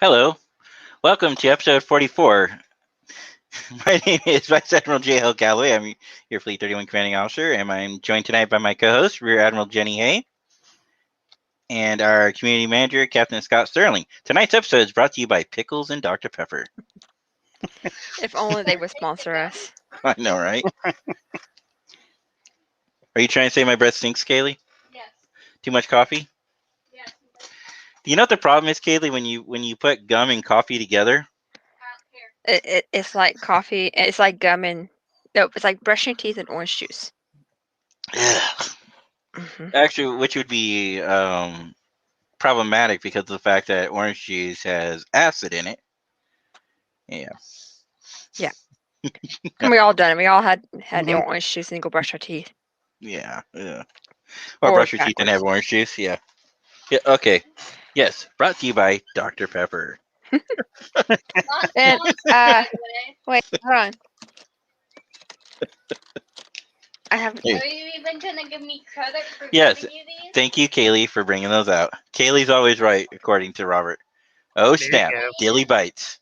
Hello, welcome to episode 44. My name is Vice Admiral J. L. Galloway. I'm your Fleet 31 commanding officer, and I'm joined tonight by my co-host, Rear Admiral Jenny Hay, and our community manager, Captain Scott Sterling. Tonight's episode is brought to you by Pickles and Dr. Pepper. If only they would sponsor us. I know, right? Are you trying to say my breath stinks, Kaylee? Yes. Too much coffee? Yes. Do you know what the problem is, Kaylee, when you put gum and coffee together? I don't care. It's like coffee. It's like gum and nope. It's like brushing your teeth and orange juice. Ugh. Hmm. Actually, which would be problematic because of the fact that orange juice has acid in it. Yeah. And we all done it. We all had Mhm. orange juice and go brush our teeth. Yeah. Or Or brush your teeth and have backwards. orange juice. Yeah. Yeah. Okay. Yes. Brought to you by Dr. Pepper. Not And sponsored, by the way. wait, hold on. I have Hey. Are you even gonna give me credit for Yes. giving you these? Thank you, Kaylee, for bringing those out. Kaylee's always right, according to Robert. Oh, There you snap. go. Dilly bites.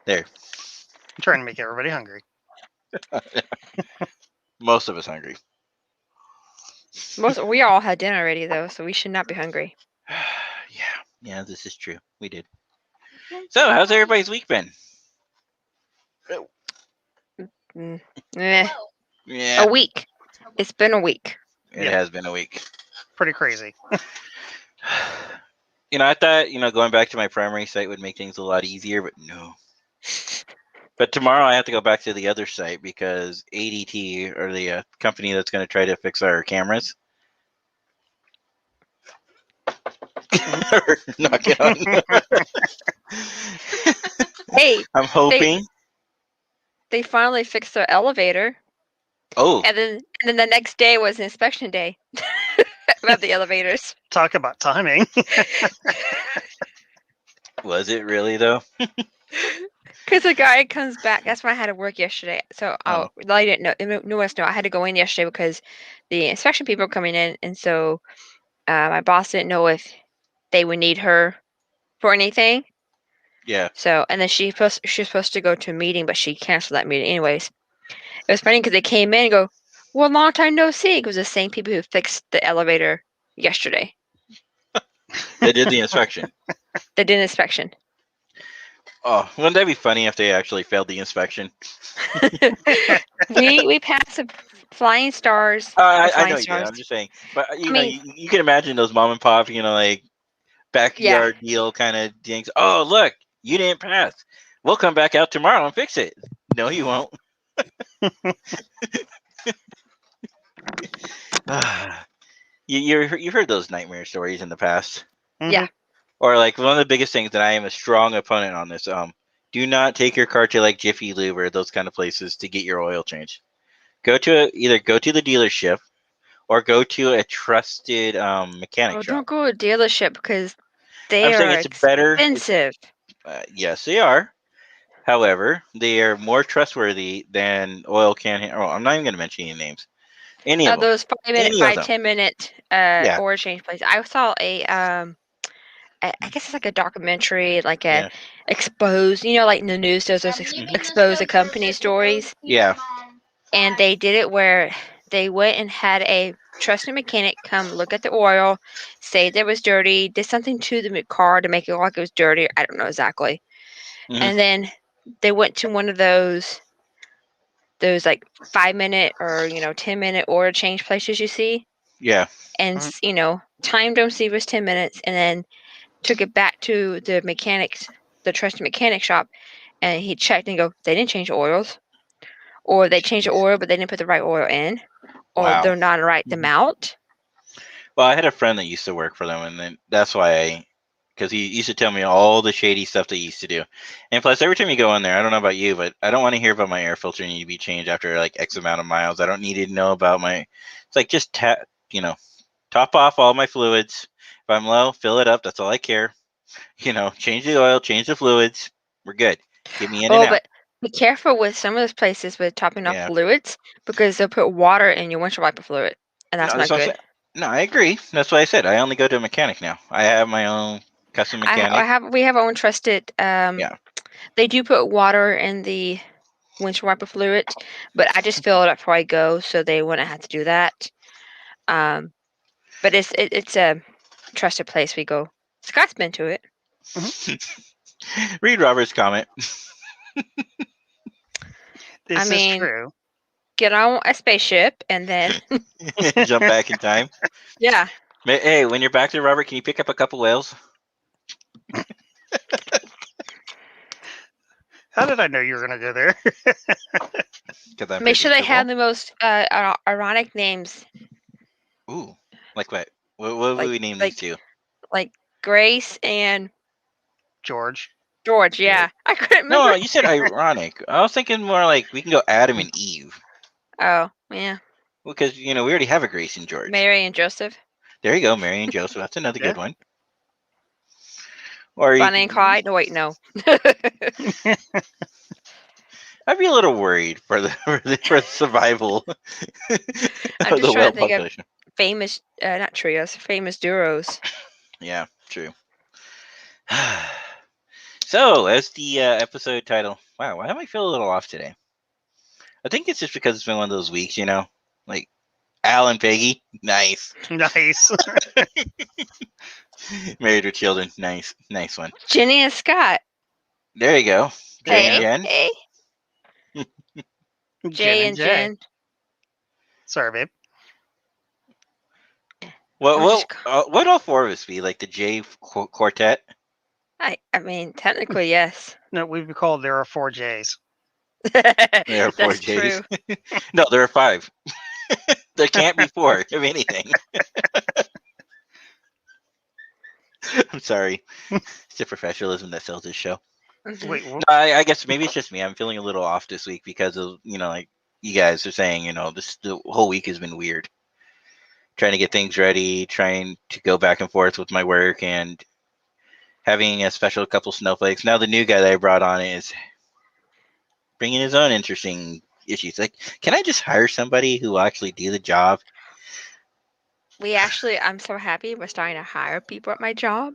There. I'm trying to make everybody hungry. Most of us hungry. we all had dinner already though, so we should not be hungry. Yeah. Yeah, this is true. We did. So, how's everybody's week been? Eh, Whoa. Yeah. a week. It's been a week. It Yeah. has been a week. Pretty crazy. I thought, going back to my primary site would make things a lot easier, but no. But tomorrow I have to go back to the other site because ADT, or the company that's going to try to fix our cameras, knock it on. Hey, I'm hoping. they finally fixed their elevator, Oh, and then the next day was inspection day about the elevators. Talk about timing. was it really though? Because the guy comes back. That's why I had to work yesterday. So Oh. I didn't know. No one else know. I had to go in yesterday because the inspection people were coming in, and so my boss didn't know if they would need her for anything. Yeah. So and then she was supposed to go to a meeting, but she canceled that meeting anyways. It was funny because they came in and go, "Well, long time no see." It was the same people who fixed the elevator yesterday. They did the inspection. They did an inspection. Oh, wouldn't that be funny if they actually failed the inspection? we passed the flying stars. I flying know you did. stars. I'm just saying. But, I mean, you can imagine those mom and pop, like backyard deal kind of things. Oh, look, you didn't pass. We'll come back out tomorrow and fix it. No, you won't. You've heard those nightmare stories in the past. Yeah. Or like one of the biggest things that I am a strong opponent on this. Do not take your car to like Jiffy Lube or those kind of places to get your oil changed. Either go to the dealership or go to a trusted mechanic shop. Don't go to a dealership because they I'm saying are it's better. expensive. Yes, they are. However, they are more trustworthy than oil can. Oh, I'm not even going to mention any names. Any of them. Those 5-minute, Any of them. 10-minute Yeah. oil change places. I saw a I guess it's like a documentary, like a Yeah. exposed, like in the news, those expose the company stories. Yeah. And they did it where they went and had a trusted mechanic come look at the oil, say that it was dirty, did something to the car to make it look like it was dirty. I don't know exactly. Mhm. And then they went to one of those like 5-minute or 10-minute oil change places you see. Yeah. And timed them, see if it was 10 minutes, and then took it back to the mechanics, the trusted mechanic shop, and he checked and go, they didn't change oils, or they changed the oil but they didn't put the right oil in, or Wow. they're not the right amount. Well, I had a friend that used to work for them, and then that's why because he used to tell me all the shady stuff they used to do. And plus, every time you go in there, I don't know about you, but I don't want to hear about my air filter needing to be changed after like X amount of miles. I don't need to know about it's like just top off all my fluids. If I'm low, fill it up. That's all I care. Change the oil, change the fluids. We're good. Get me in and out. But be careful with some of those places with topping off Yeah. fluids because they'll put water in your windshield wiper fluid, and that's not what I'm good. saying. No, I agree. That's why I said I only go to a mechanic now. I have my own custom mechanic. We have our own trusted. Yeah. They do put water in the windshield wiper fluid, but I just fill it up before I go, so they wouldn't have to do that. But it's a trusted place we go. Scott's been to it. Read Robert's comment. This mean- is true. Get on a spaceship and then Jump back in time. yeah. Hey, when you're back there, Robert, can you pick up a couple whales? How did I know you were going to go there? 'Cause I'm Make sure they have predictable. the most ironic names, Ooh, like what? What would Like- we name like- these two? like Grace and George. George. Yeah, I couldn't remember. No, you said ironic. I was thinking more like we can go Adam and Eve. Oh, yeah. Because, we already have a Grace and George. Mary and Joseph. There you go, Mary and Joseph. That's another Yeah. good one. Or Bonnie and Clyde. No, wait, no. I'd be a little worried for the for the survival of I'm the just trying whale to think of population. famous, not trios, famous duos. Yeah, true. So, as the episode title, wow, why do I feel a little off today? I think it's just because it's been one of those weeks, like Al and Peggy, nice. Nice. Married with children, nice one. Jenny and Scott. There you go. Jay and Hey, Jen. hey. Jay and Jen. Sorry, babe. What Or just what all four of us be like the J quartet? I mean, technically, yes. No, we'd be called There Are Four J's. There are four That's J's. true. No, there are five. There can't be four, if anything. I'm sorry. It's the professionalism that sells this show. Mhm. Wait, I guess maybe it's just me. I'm feeling a little off this week because of, like you guys are saying, the whole week has been weird. Trying to get things ready, trying to go back and forth with my work, and having a special couple snowflakes. Now the new guy that I brought on is bringing his own interesting issues. Like, can I just hire somebody who will actually do the job? I'm so happy we're starting to hire people at my job.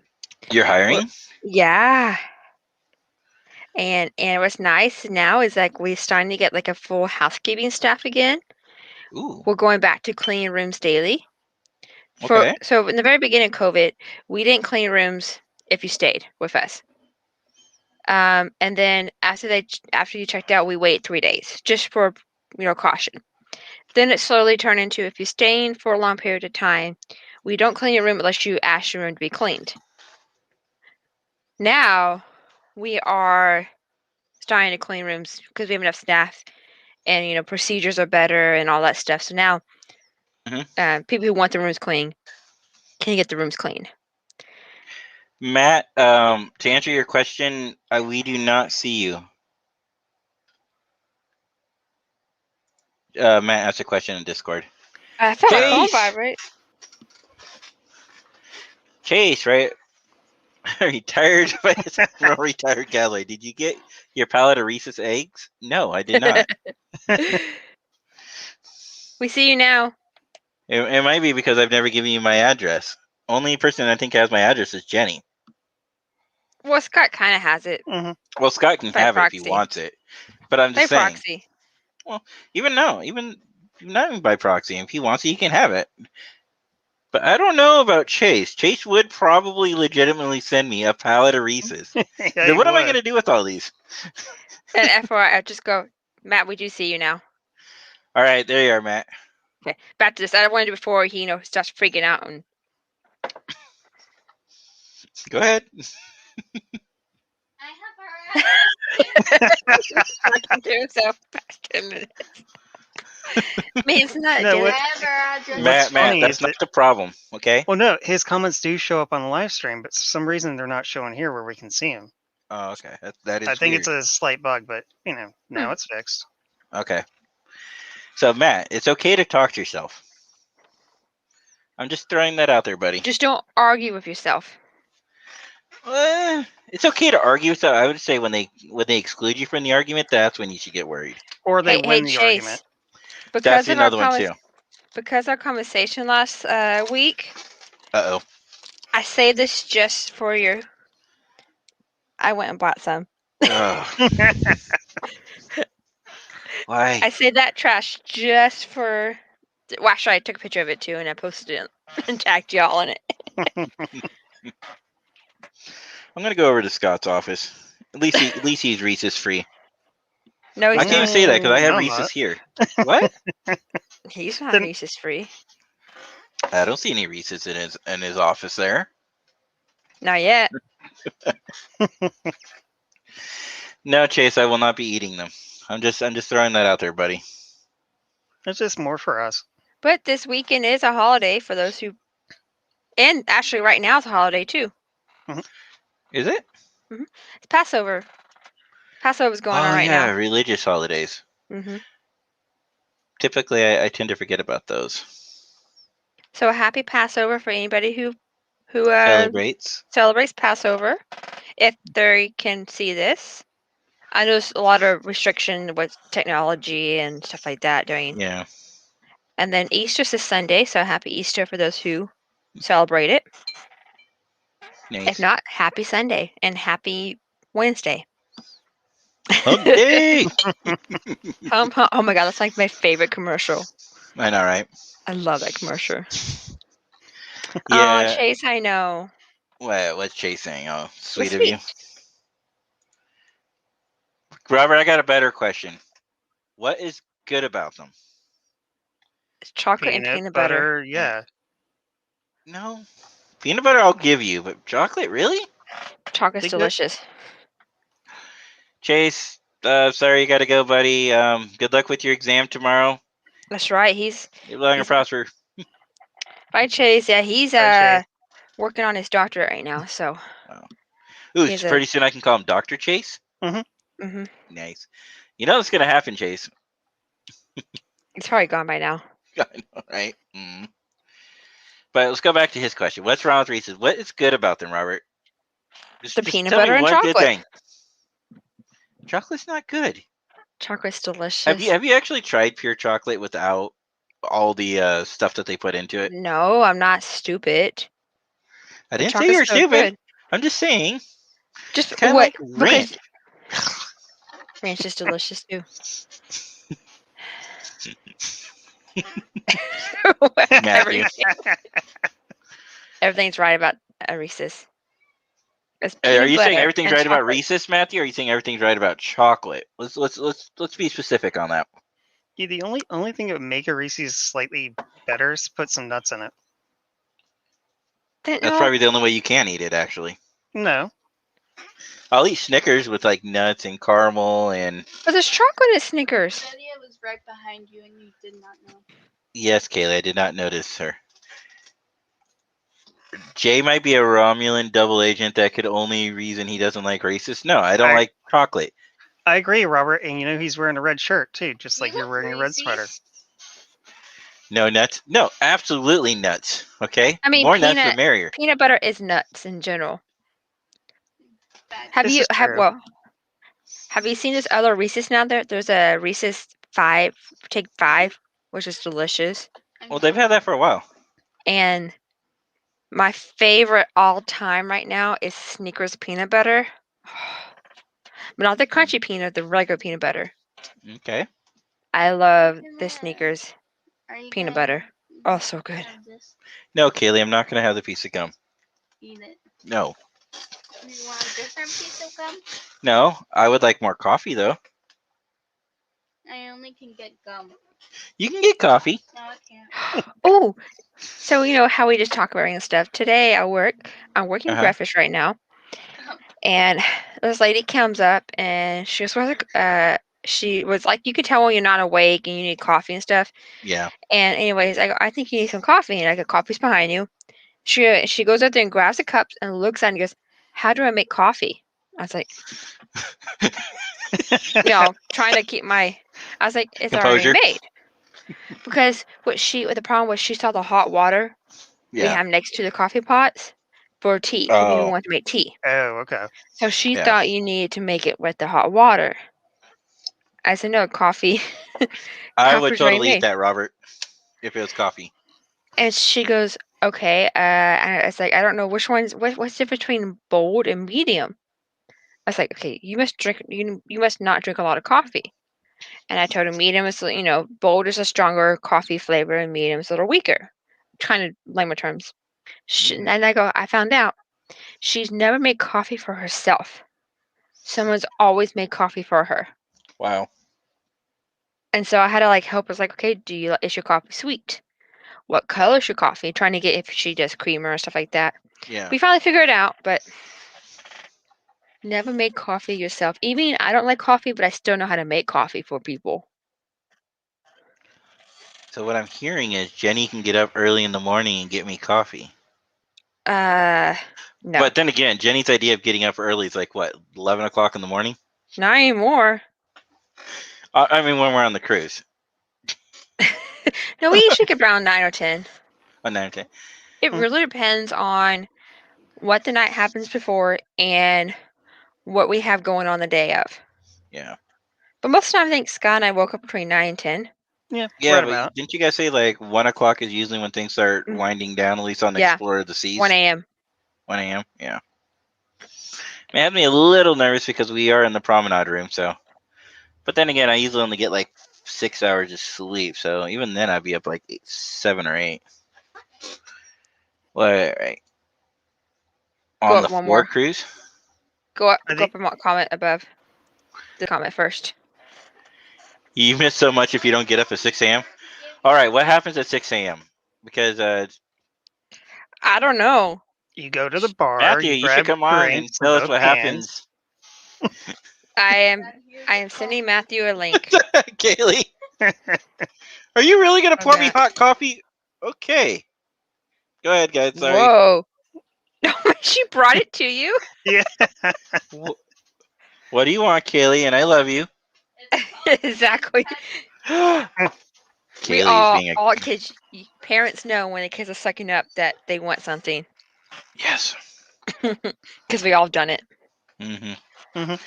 You're hiring? Yeah. And what's nice now is like we're starting to get like a full housekeeping staff again. Ooh. We're going back to cleaning rooms daily. Okay. So in the very beginning of COVID, we didn't clean rooms if you stayed with us. And then after you checked out, we wait 3 days just for caution. Then it slowly turned into if you're staying for a long period of time, we don't clean your room unless you ask your room to be cleaned. Now we are starting to clean rooms because we have enough staff and procedures are better and all that stuff. So now people who want the rooms clean can get the rooms clean. Matt, to answer your question, we do not see you. Matt asked a question in Discord. I felt my phone Chase! vibrate. Chase, right? Retired retired gallery. Did you get your pallet of Reese's eggs? No, I did not. We see you now. It might be because I've never given you my address. Only person I think has my address is Jenny. Well, Scott kind of has it. Mm-hmm. Well, Scott can By have it if proxy. he wants it. But I'm By just saying. proxy. Even not even by proxy. If he wants it, he can have it. But I don't know about Chase. Chase would probably legitimately send me a pallet of Reese's. Then what am I going to do with all these? And FYI, I just go, Matt, we do see you now. All right, there you are, Matt. Okay, back to this. I wanted to before he, starts freaking out and Go ahead. I have her do himself past 10 minutes. I mean, it's not. No, dude. what- I have her address. Matt, funny that's is not the problem, okay? Well, no, his comments do show up on the live stream, but for some reason they're not showing here where we can see them. Oh, okay. That is I think weird. it's a slight bug, but now it's fixed. Okay. So, Matt, it's okay to talk to yourself. I'm just throwing that out there, buddy. Just don't argue with yourself. It's okay to argue. So I would say when they exclude you from the argument, that's when you should get worried. Or they Hey, win the Chase. argument. Because That's of our another one too. because our conversation last week, Uh I say this just for your. I went and bought some. oh. Why? I say that trash just for. Well, actually, I took a picture of it too, and I posted it and tagged y'all in it. I'm gonna go over to Scott's office. At least he's Reese's free. No, he's I can't even not. say that because I have No, I'm Reese's not. here. What? He's not Then- Reese's free. I don't see any Reese's in his office there. Not yet. No, Chase, I will not be eating them. I'm just throwing that out there, buddy. It's just more for us. But this weekend is a holiday for those who. And actually, right now it's a holiday too. Is it? It's Passover. Passover's going on right yeah, now. religious holidays. Hmm Typically, I tend to forget about those. So a happy Passover for anybody who Celebrates. celebrates Passover. If they can see this, I know there's a lot of restriction with technology and stuff like that during. Yeah. And then Easter's this Sunday, so happy Easter for those who celebrate it. Nice. If not, happy Sunday and happy Wednesday. Hump day! Hum, hum. Oh my god, that's like my favorite commercial. I know, right? I love that commercial. Yeah. Oh, Chase, I know. What's Chase saying? Oh, sweet of sweet. you. Robert, I got a better question. What is good about them? It's chocolate and peanut butter. Yeah. No. Peanut butter I'll give you, but chocolate, really? Chocolate's They good. delicious. Chase, sorry you gotta go, buddy. Good luck with your exam tomorrow. That's right. He's You're long and He's- prosper. bye, Chase. Yeah, he's Bye, Chase. working on his doctorate right now. So Ooh, He's a- pretty soon I can call him Dr. Chase. hmm Nice. You know what's gonna happen, Chase? he's probably gone by now. I know, right? Mm. But let's go back to his question. What's wrong with Reese's? What is good about them, Robert? The peanut tell me butter and one good chocolate. thing. Chocolate's not good. Chocolate's delicious. Have you actually tried pure chocolate without all the stuff that they put into it? No, I'm not stupid. I The didn't say you're chocolate's so stupid. good. I'm just saying. Just Kind of what? like ranch. Because ranch is delicious too. Matthew. Everything's right about Reese's. It's Hey, are peanut you saying butter everything's and right about chocolate. Reese's, Matthew? Or are you saying everything's right about chocolate? Let's be specific on that. Yeah, the only thing that would make a Reese's slightly better is put some nuts in it. Then, That's no, probably the only way you can eat it, actually. No. I'll eat Snickers with like nuts and caramel and but there's chocolate in Snickers. Lydia was right behind you and you did not know. yes, Kaylee, I did not notice her. Jay might be a Romulan double agent. That could only reason he doesn't like Reese's. No, I don't I- like chocolate. I agree, Robert, and you know he's wearing a red shirt too, just like You you're love wearing a red Reese's? sweater. No nuts. No, absolutely nuts. Okay. I mean, more nuts the merrier. Peanut butter is nuts in general. Bad. Have This you is have true. well? Have you seen this other Reese's now? There's a Reese's 5, take 5, which is delicious. Well, they've had that for a while. And my favorite all time right now is Snickers peanut butter. But not the crunchy peanut, the regular peanut butter. Okay. I love the Snickers Are you peanut gonna butter. Oh, so good. have this? No, Kaylee, I'm not gonna have the piece of gum. Eat it. No. You want a different piece of gum? No, I would like more coffee though. I only can get gum. You can get coffee. No, I can't. Oh, so you know how we just talk about random stuff. Today I'm working Uh-huh. breakfast right now, and this lady comes up and she was she was like, you could tell when you're not awake and you need coffee and stuff. Yeah. And anyways, I go, I think you need some coffee, and I go, coffee's behind you. She goes up there and grabs the cups and looks at it and goes, how do I make coffee? I was like, trying to keep my. I was like, it's Composure. already made. Because the problem was she saw the hot water we Yeah. have next to the coffee pots for tea. For people Oh. who want to make tea. Oh, okay. So she Yeah. thought you needed to make it with the hot water. I said, no, coffee. I would Coffee's already totally eat made. that, Robert. if it was coffee. And she goes, okay. And it's like, I don't know what's the difference between bold and medium. I was like, okay, you must not drink a lot of coffee. And I told her medium is, bold is a stronger coffee flavor and medium is a little weaker. Kind of layman terms. And I go, I found out she's never made coffee for herself. Someone's always made coffee for her. Wow. And so I had to help her. Like, okay, is your coffee sweet? What color is your coffee? Trying to get if she does creamer and stuff like that. Yeah. We finally figured it out, but never make coffee yourself. Even I don't like coffee, but I still know how to make coffee for people. So what I'm hearing is Jenny can get up early in the morning and get me coffee. No. But then again, Jenny's idea of getting up early is like what, 11 o'clock in the morning? Not anymore. I mean, when we're on the cruise. No, we usually get around 9 or 10. Oh, 9 10. It really depends on what the night happens before and what we have going on the day of. Yeah. But most of the time, I think Scott and I woke up between 9 and 10. Yeah, Yeah, right but about. didn't you guys say like 1 o'clock is usually when things start Mm. winding down, at least on the Yeah. Explorer of the Seas? 1 a.m. 1 a.m. Yeah. It had me a little nervous because we are in the promenade room, so. But then again, I usually only get like 6 hours of sleep, so even then I'd be up like 7 or 8. Right. Go On up the one floor more. cruise? Go up I and comment above the comment first. You miss so much if you don't get up at 6 a.m. All right, what happens at 6 a.m.? Because I don't know. You go to the bar. Matthew, you should grab come on and drinks tell with us both what hands. happens. I am sending Matthew a link. Kaylee, are you really gonna pour me that. hot coffee? Okay. Go ahead, guys. Sorry. Whoa. She brought it to you? What do you want, Kaylee? And I love you. Exactly. We Kaylee's being all kids, parents know when the kids are sucking up that they want something. Yes. Because we all done it. Mm-hmm. Mhm.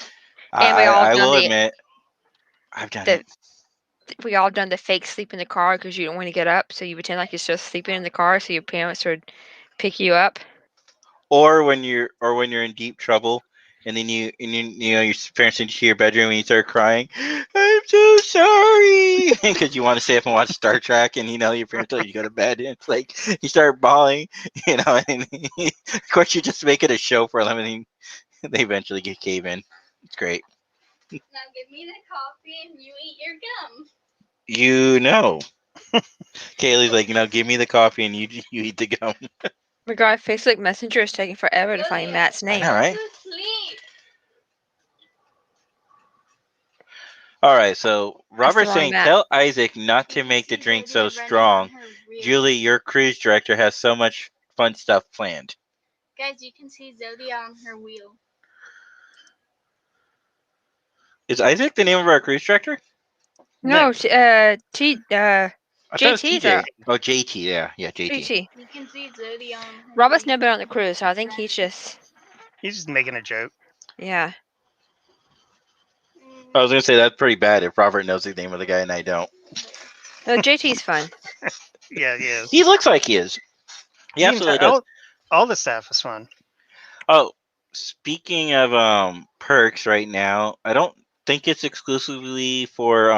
And we all I done will the- admit, I've done the- it. We all done the fake sleep in the car because you don't want to get up, so you pretend like you're still sleeping in the car, so your parents would pick you up. Or when you're in deep trouble, and then you know your parents send you to your bedroom and you start crying. I'm so sorry because you want to stay up and watch Star Trek, and your parents tell you to go to bed, and it's like you start bawling, and of course you just make it a show for them, and they eventually cave in. It's great. Now give me the coffee and you eat your gum. Kaylee's like, give me the coffee and you eat the gum. My God, Facebook Messenger is taking forever to find Matt's name. I know, right? Go to sleep. All right, so Robert's wrong saying, Matt. tell Isaac not to make the drink so strong. Julie, your cruise director has so much fun stuff planned. Guys, you can see Zodia on her wheel. Is Isaac the name of our cruise director? No, I thought it was JT's TJ. up. Oh, JT, yeah, JT. JT. You can see Zodia on her Robert's wheel. never been on the cruise, so I think he's just, He's just making a joke. yeah. I was gonna say that's pretty bad if Robert knows the name of the guy and I don't. No, JT's fun. Yeah, he is. He looks like he is. He absolutely does. All the staff is fun. Oh, speaking of perks right now, I don't think it's exclusively for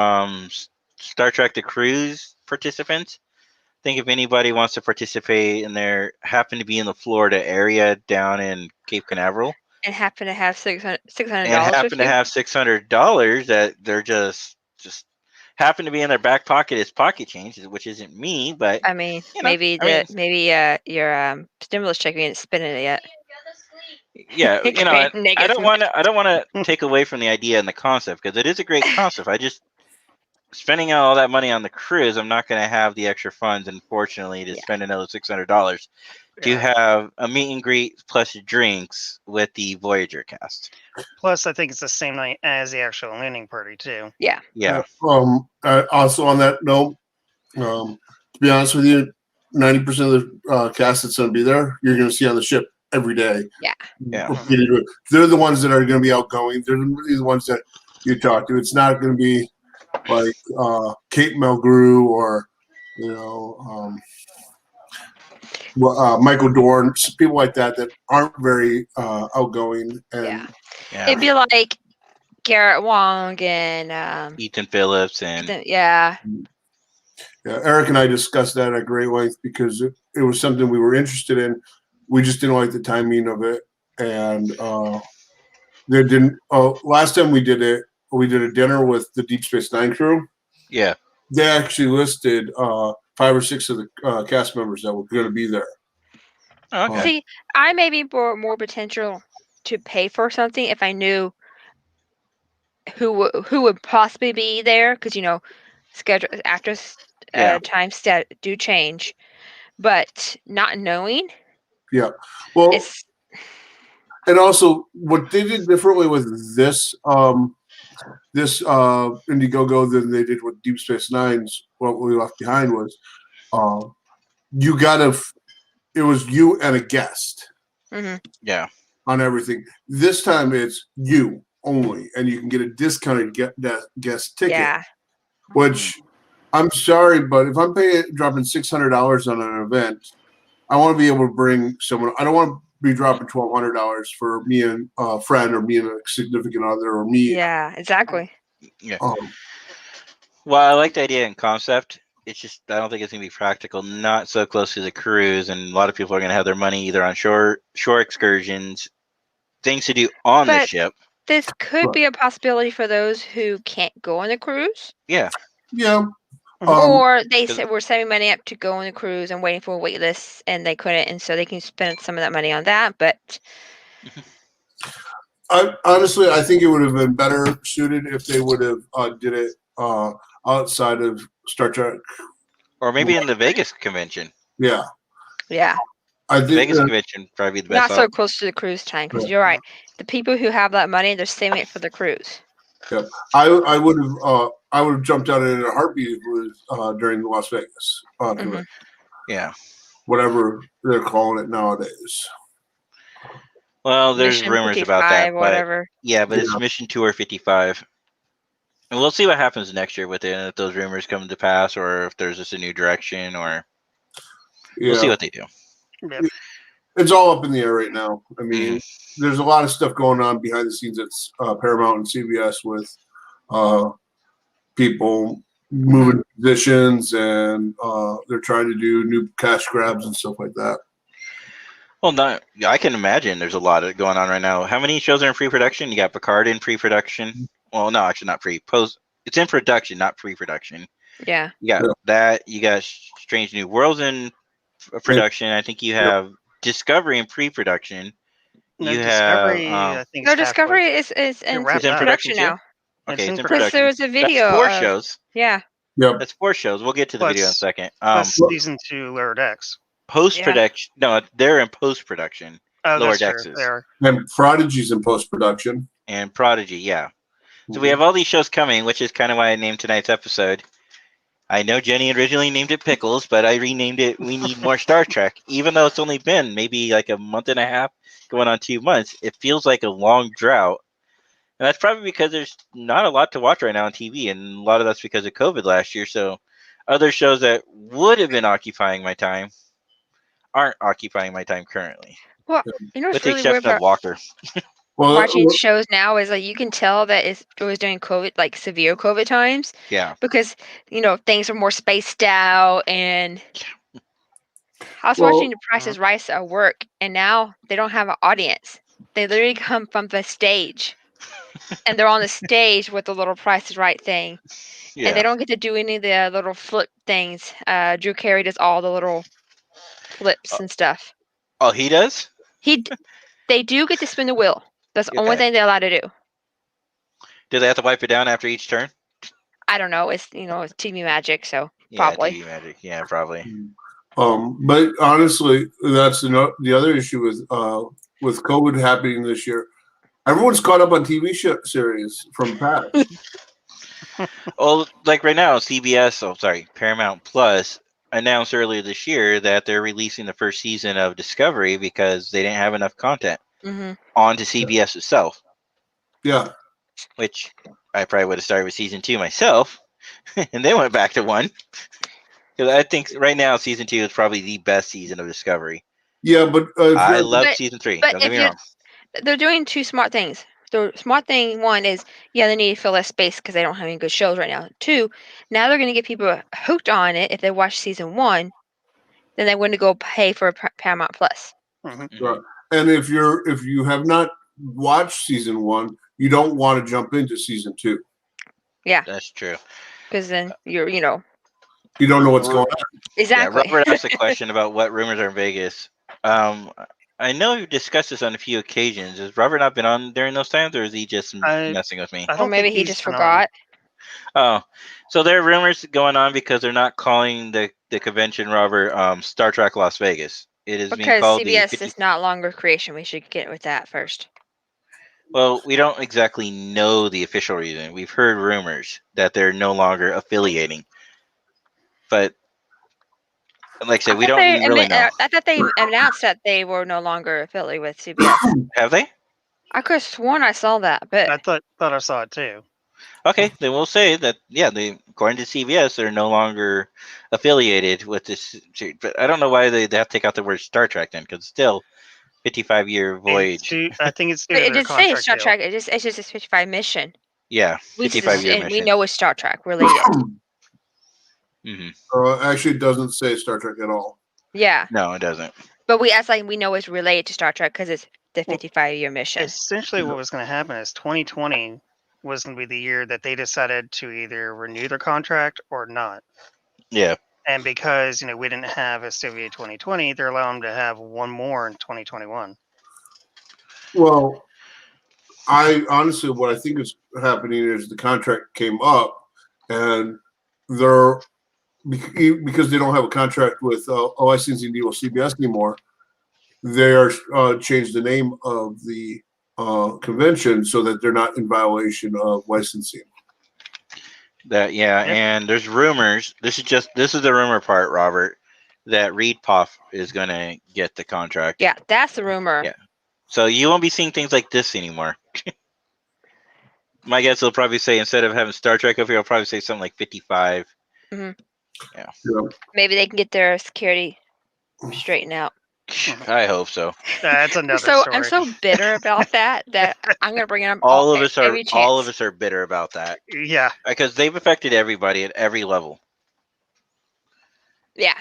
Star Trek the Cruise participants. I think if anybody wants to participate and they happen to be in the Florida area down in Cape Canaveral And happen to have $600 and happen to have $600 that they're just happen to be in their back pocket as pocket change, which isn't me, but I mean, maybe your stimulus check ain't spending it yet. yeah, I Negative don't want to take away from the idea and the concept because it is a great concept. I just spending all that money on the cruise, I'm not going to have the extra funds, unfortunately, to spend another $600 to have a meet and greet plus drinks with the Voyager cast. Plus, I think it's the same night as the actual landing party too. Yeah. Also on that note, to be honest with you, 90% of the cast that's going to be there, you're going to see on the ship every day. Yeah. They're the ones that are going to be outgoing. They're the ones that you talk to. It's not going to be like Kate Mulgrew or You know, Michael Dorn, people like that aren't very outgoing. And Yeah. Yeah. It'd be like Garrett Wong and Ethan Phillips and yeah. yeah, Eric and I discussed that at great length because it was something we were interested in. We just didn't like the timing of it, and they didn't. Last time we did a dinner with the Deep Space Nine crew. yeah. They actually listed 5 or 6 of the cast members that were going to be there. Oh, okay. See, I may be more potential to pay for something if I knew who would possibly be there, because schedule actors Yeah. times do change, but not knowing Well, it's and also what they did differently with this Indiegogo than they did with Deep Space Nine's What We Left Behind was you gotta it was you and a guest mhm. Yeah. on everything. This time it's you only, and you can get a discounted guest ticket. Yeah. Which I'm sorry, but if I'm dropping $600 on an event, I want to be able to bring someone. I don't want to be dropping $1,200 for me and a friend, or me and a significant other, or me. Yeah, exactly. Yeah. Um, Well, I like the idea and concept. It's just I don't think it's gonna be practical. Not so close to the cruise, and a lot of people are gonna have their money either on shore excursions, things to do on the But ship. this could Right. be a possibility for those who can't go on the cruise, Yeah. yeah. or they Cause- were saving money up to go on the cruise and waiting for a wait list, and they couldn't, and so they can spend some of that money on that. But Honestly, I think it would have been better suited if they would have did it outside of Star Trek. Or maybe in the Vegas convention. Yeah, yeah, I The think Vegas convention probably the best. not so close to the cruise time, because Right. you're right. The people who have that money, they're saving it for the cruise. I would have jumped out in a heartbeat if it was during the Las Vegas convention. Yeah. Whatever they're calling it nowadays. Well, there's Mission rumors about 55, that, but whatever. yeah, but it's Yeah. Mission Tour 55. And we'll see what happens next year with it, and if those rumors come to pass, or if there's just a new direction, or we'll see what they do. Yeah. It's all up in the air right now. I mean, there's a lot of stuff going on behind the scenes at Paramount and CBS with people moving positions, and they're trying to do new cash grabs and stuff like that. Well, I can imagine there's a lot of going on right now. How many shows are in pre-production? You got Picard in pre-production. Well, no, actually not post. It's in production, not pre-production. Yeah. You got Yeah. that. You got Strange New Worlds in production. I think you have Discovery in pre-production. No, You Discovery, have, I think. No, Discovery is in wrapped up. production now. Okay, it's in Because Because production. there was a video. That's 4 of- shows. Yeah. Yep. That's 4 shows. We'll get to the video in a Plus- second. Plus season 2 Lower Decks. Post-production. No, they're in post-production. Oh, Lower that's true. Decks is. They are. And Prodigy's in post production. And Prodigy, yeah. So we have all these shows coming, which is kind of why I named tonight's episode. I know Jenny originally named it Pickles, but I renamed it We Need More Star Trek. Even though it's only been maybe like a month and a half, going on 2 months, it feels like a long drought. And that's probably because there's not a lot to watch right now on TV, and a lot of that's because of COVID last year. So other shows that would have been occupying my time aren't occupying my time currently, You know with what's the really weird exception about of Walker. Well, watching shows now is like you can tell that it was during COVID, like severe COVID times, Yeah. because things are more spaced out. And I was Well, watching The Price is Right at work, and now they don't have an audience. They literally come from the stage, and they're on the stage with the little Price is Right thing, and they Yeah. don't get to do any of the little flip things. Drew Carey does all the little flips and stuff. Oh, he does? They do get to spin the wheel. That's the only Okay. thing they're allowed to do. Do they have to wipe it down after each turn? I don't know. It's it's TV magic, so Yeah, probably. TV magic. Yeah, probably. but honestly, that's the other issue with COVID happening this year. Everyone's caught up on TV series from past. Oh, like right now, Paramount Plus announced earlier this year that they're releasing the first season of Discovery because they didn't have enough content Hmm. onto CBS itself, Yeah, which I probably would have started with season 2 myself, and they went back to 1. Because I think right now season 2 is probably the best season of Discovery. Yeah, but if I you're- love But- season 3. but Don't get if me you- wrong. They're doing two smart things. The smart thing, one is, yeah, they need to fill less space because they don't have any good shows right now. Two, now they're going to get people hooked on it if they watch season 1. Then they're going to go pay for Paramount Plus. Mhm. Right. And if you have not watched season 1, you don't want to jump into season 2. That's true. Because then you're, You don't know what's going on. exactly. Yeah, Robert asked a question about what rumors are in Vegas. I know we've discussed this on a few occasions. Has Robert not been on during those times, or is he just messing with me? I Or don't maybe think he he's just been on. forgot. Oh, so there are rumors going on because they're not calling the convention, Robert, Star Trek Las Vegas. It is being Because called CBS the 50. is not longer creation. We should get with that first. Well, we don't exactly know the official reason. We've heard rumors that they're no longer affiliating, but like I said, we don't really know. I thought they announced that they were no longer affiliated with CBS. Have they? I could have sworn I saw that, but I thought I saw it too. Okay, then we'll say that. Yeah, according to CBS, they're no longer affiliated with this series. But I don't know why they have to take out the word Star Trek then, because still, 55-year voyage. I think it's due but to it their did say contract Star deal. Trek. It's just a 55 mission. Yeah, We just 55-year and we mission. know it's Star Trek related. Actually, it doesn't say Star Trek at all. Yeah, No, it doesn't. but we know it's related to Star Trek because it's the 55-year mission. Essentially, what was going to happen is 2020 was going to be the year that they decided to either renew their contract or not. Yeah. And because we didn't have a CVA 2020, they're allowing them to have one more in 2021. Well, I honestly, what I think is happening is the contract came up, and they're because they don't have a contract with licensing deal with CBS anymore. They are changed the name of the convention so that they're not in violation of licensing. And there's rumors. This is the rumor part, Robert, that Reed Poff is gonna get the contract. Yeah, that's the rumor. Yeah. So you won't be seeing things like this anymore. My guess will probably say, instead of having Star Trek up here, I'll probably say something like 55. Yeah. Maybe they can get their security straightened out. I hope so. That's another story. I'm so bitter about that I'm gonna bring it up. All of us every chance. are bitter about that Yeah. because they've affected everybody at every level. Yeah.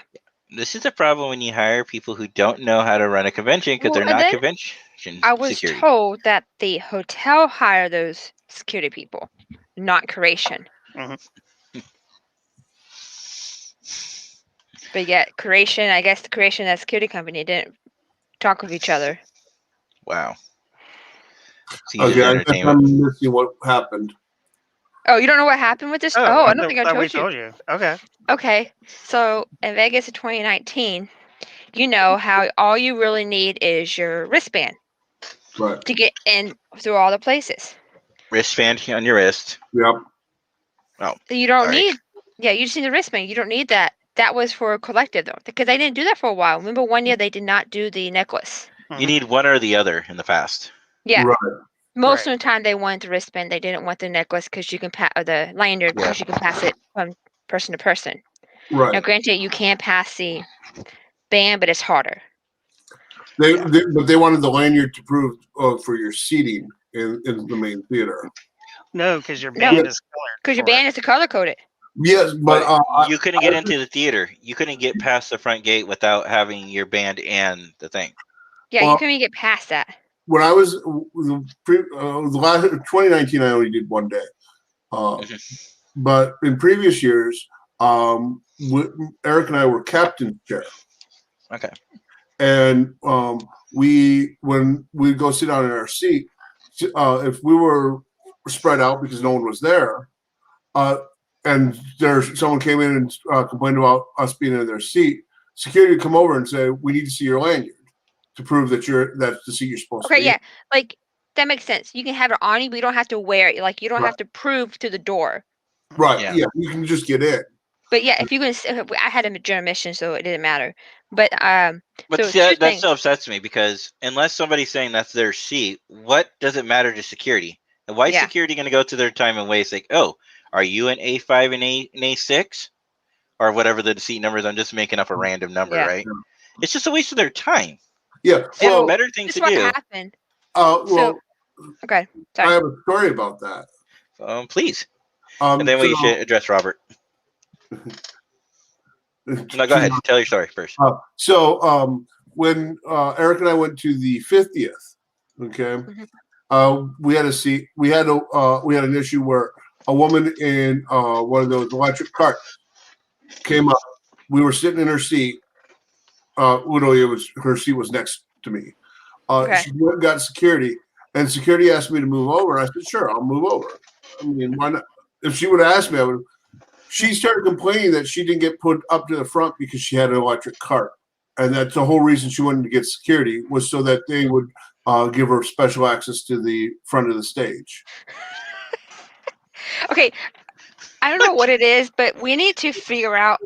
This is a problem when you hire people who don't know how to run a convention because Well, they're and not then convention I was security. told that the hotel hired those security people, not Curation. Mhm. But yet, Curation, I guess the Curation, that security company, didn't talk with each other. Wow. Caesar's Okay, I guess Entertainment. I'm missing what happened. Oh, you don't know what happened with this? Oh, I don't think I thought we told you. Okay. Okay, so in Vegas in 2019, you know how all you really need is your wristband Right. to get in through all the places. Wristband on your wrist. Yep. You don't Sorry. need, you just need the wristband. You don't need that. That was for collective though, because they didn't do that for a while. Remember one year they did not do the necklace. You need one or the other in the past. Yeah, Right. most Right. of the time they wanted the wristband. They didn't want the necklace because you can or the lanyard because you can pass it from person to person. Now, Right. granted, you can pass the band, but it's harder. But they wanted the lanyard to prove for your seating in the main theater. No, because your No. band is colored. Because your for it. band is color coded. Yes, but You couldn't get into the theater. You couldn't get past the front gate without having your band and the thing. Yeah, you Well- couldn't even get past that. when I was the last 2019, I only did one day. But in previous years, Eric and I were captain's chair. Okay. And when we'd go sit down in our seat, if we were spread out because no one was there, and someone came in and complained about us being in their seat, security would come over and say, "We need to see your lanyard to prove that that's the seat you're supposed to Okay, be." yeah, like that makes sense. You can have it on you, but you don't have to wear it. Like you don't Right. have to prove to the door. Right. Yeah. Yeah. You can just get in. But yeah, if you can, I had a general mission, so it didn't matter. But But So see, two that things. still upsets me because unless somebody's saying that's their seat, what does it matter to security? And why is Yeah. security going to go to their time and waste? Like, oh, are you an A5 and A6? or whatever the seat number is. I'm just making up a random number, Yeah. right? It's just a waste of their time. Yeah. They have Well, better things This to is what do. happened. well, Okay. I Sorry. have a story about that. Please. And then we should address Robert. No, go ahead. Tell your story first. When Eric and I went to the 50th, okay, we had a seat. We had an issue where a woman in one of those electric carts came up. We were sitting in her seat. Her seat was next to me. Okay. She went and got security, and security asked me to move over. I said, "Sure, I'll move over." I mean, why not? If she would have asked me, I would. She started complaining that she didn't get put up to the front because she had an electric cart, and that's the whole reason she wanted to get security was so that they would give her special access to the front of the stage. Okay. I don't know what it is, but we need to figure out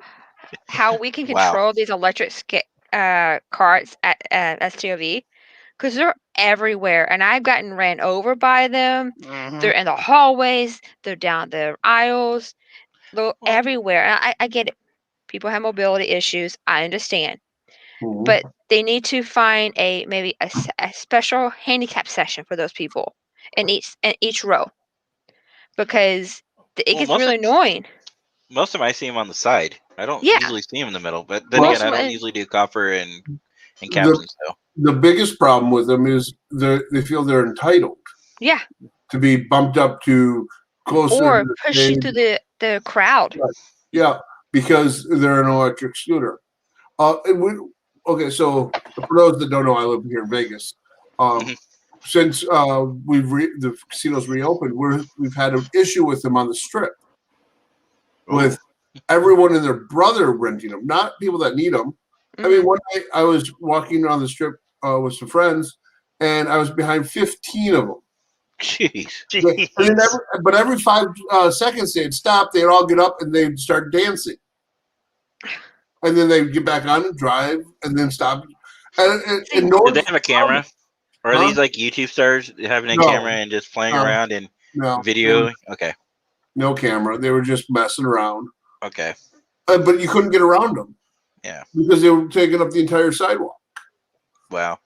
how we can Wow. control these electric carts at STOV, because they're everywhere, and I've gotten ran over by them. Mhm. They're in the hallways. They're down the aisles. They're everywhere. And I get it. People have mobility issues. I understand. Mhm. But they need to find maybe a special handicap session for those people in each row, because it Well, gets most really of- annoying. Most of them I see them on the side. I don't Yeah. usually see them in the middle. But then Well, again, I don't usually do copper and captains. So The biggest problem with them is they feel they're entitled Yeah. to be bumped up to closer Or to the push you stage. through the crowd. Yeah, because they're an electric scooter. Okay, so for those that don't know, I live here in Vegas. Since the casino's reopened, we've had an issue with them on the strip, with everyone and their brother renting them, not people that need them. I mean, one night I was walking on the strip with some friends, and I was behind 15 of them. jeez. Jeez. And then every 5 seconds they'd stop, they'd all get up and they'd start dancing. And then they'd get back on and drive and then stop. And no Did they have a camera? Or are Huh? these like YouTube stars having a No. camera and just playing around and no, video? Okay. no camera. They were just messing around. Okay. But you couldn't get around them. Yeah. Because they were taking up the entire sidewalk. Wow.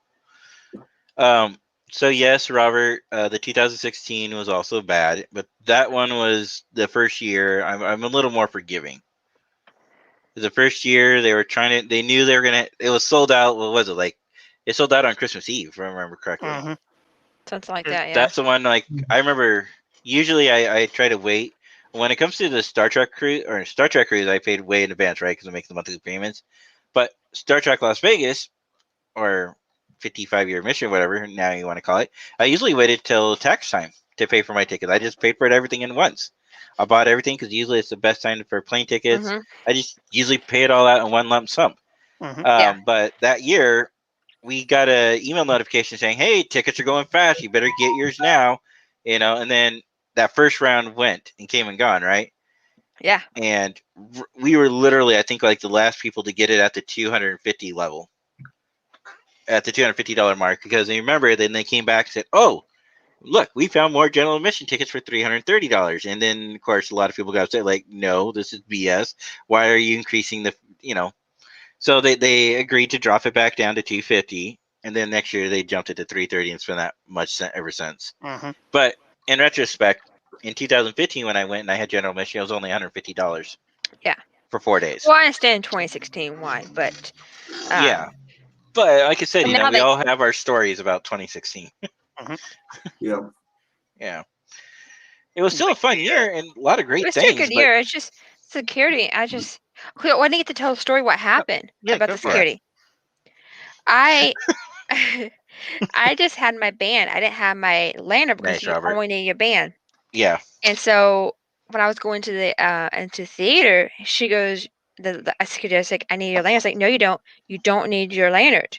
So yes, Robert, the 2016 was also bad, but that one was the first year. I'm a little more forgiving. The first year they knew they were gonna. It was sold out. What was it like? It sold out on Christmas Eve, if I remember correctly. Mhm. Something like that, yeah. That's the one. Like I remember. Usually, I try to wait. When it comes to the Star Trek cruise, I paid way in advance, right? Because I make the monthly payments. But Star Trek Las Vegas, or 55-year mission, whatever now you want to call it, I usually waited till tax time to pay for my tickets. I just paid for it everything in once. I bought everything because usually it's the best time for plane tickets. I just usually pay it all out in one lump sum. Mhm. But that year, we got an email notification saying, "Hey, tickets are going fast. You better get yours now." And then that first round went and came and gone, right? Yeah. And we were literally, I think, like the last people to get it at the 250 level, at the $250 mark. Because you remember, then they came back and said, "Oh, look, we found more general admission tickets for $330." And then, of course, a lot of people got upset, like, "No, this is BS. Why are you increasing the?" So they agreed to drop it back down to 250, and then next year they jumped it to 330 and spent that much ever since. Mhm. But in retrospect, in 2015 when I went and I had general admission, it was only $150. Yeah. For 4 days. Well, I understand 2016 why, but yeah. But like I said, now we all have our stories about 2016. Yeah. Yeah. It was still a fun year and a lot of great it was things. still a good but year. It's just security. I didn't get to tell the story what happened Yeah, about go the for it. security. I I just had my band. I didn't have my lanyard because Nice, you Robert. only need your band. Yeah. And so when I was going to the into theater, she goes, the security was like, "I need your lanyard." I was like, "No, you don't. You don't need your lanyard."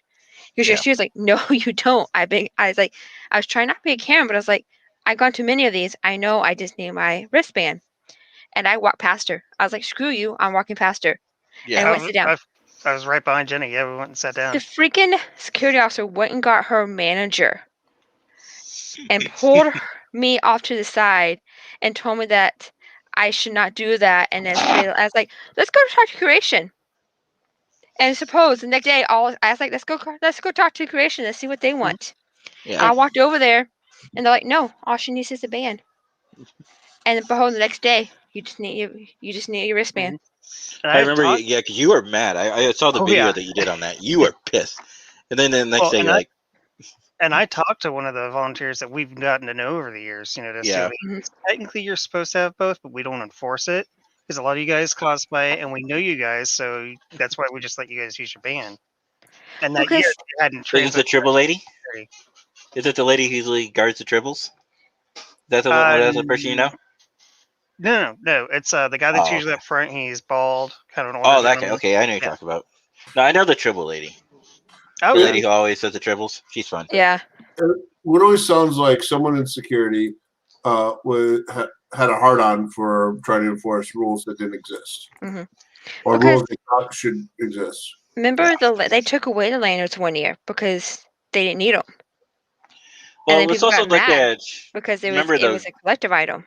Yeah. She was like, "No, you don't." I was like, I was trying not to be a Karen, but I was like, I've gone to many of these. I know I just need my wristband. And I walked past her. I was like, "Screw you. I'm walking past her." Yeah. And I went sit down. I was right behind Jenny. Yeah, we went and sat down. The freaking security officer went and got her manager and pulled me off to the side and told me that I should not do that. And then I was like, let's go talk to Creation. And suppose the next day, I was like, let's go talk to Creation. Let's see what they want. Yeah. I walked over there, and they're like, no, all she needs is a band. And then behold, the next day, you just need your wristband. And I I've remember, talked- yeah, because you were mad. I saw the Oh, video yeah. that you did on that. You were pissed. And then the next Well, day, and you're like, And I talked to one of the volunteers that we've gotten to know over the years, to Yeah. see, technically you're supposed to have both, but we don't enforce it because a lot of you guys cosplay and we know you guys, so that's why we just let you guys use your band. And that year, Because- you hadn't is it the transferred. Tribble lady? Security. Is it the lady who usually guards the Tribbles? That's the person you know? No. It's the guy that's Oh, usually up front. He's bald, kind of an Oh, older that guy. gentleman. Okay, I know you're Yeah. talking about. No, I know the Tribble lady. Oh, The yeah. lady who always says the Tribbles. She's fun. Yeah. What always sounds like someone in security had a hard on for trying to enforce rules that didn't exist, Mhm. or Because- rules that thought should exist. Remember they took away the lanyards one year because they didn't need them. Well, then let's people also got look mad at. because it Remember was a collective item.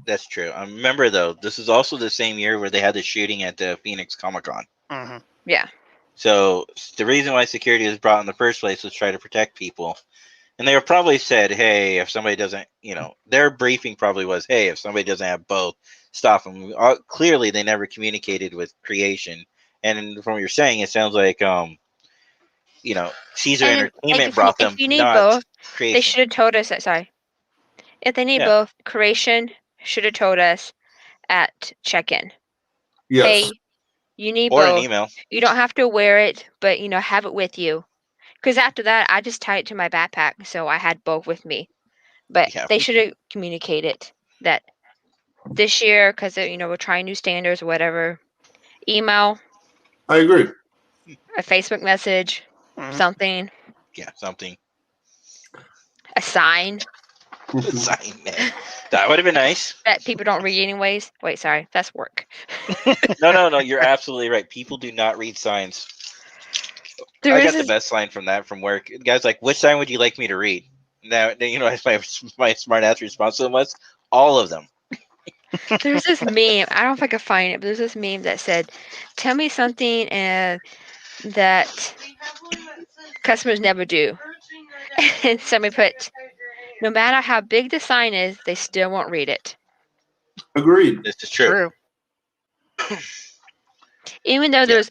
That's true. Remember though, this is also the same year where they had the shooting at the Phoenix Comic Con. Mhm. Yeah. So the reason why security was brought in the first place was try to protect people. And they were probably said, hey, if somebody doesn't, their briefing probably was, hey, if somebody doesn't have both, stop them. Clearly, they never communicated with Creation. And from what you're saying, it sounds like, Caesar And Entertainment if brought you- them, if you need not both, Creation. They should have told us that. Sorry. If they need Yeah. both, Creation should have told us at check-in. Yes, Hey, you need Or an both. email. You don't have to wear it, but have it with you. Because after that, I just tied it to my backpack, so I had both with me. But Yeah. they should have communicated that this year, because we're trying new standards or whatever. Email, I agree. a Facebook message, Mhm. something, Yeah, something. a sign Sign that. That would have been nice. that people don't read anyways. Wait, sorry, that's work. No, you're absolutely right. People do not read signs. There I is got the this- best line from work. The guy's like, which sign would you like me to read? Now, my smart ass response to him was, all of them. There's this meme. I don't know if I can find it, but there's this meme that said, "Tell me something that customers never do." And somebody put, "No matter how big the sign is, they still won't read it, Agreed. This is true. even though there's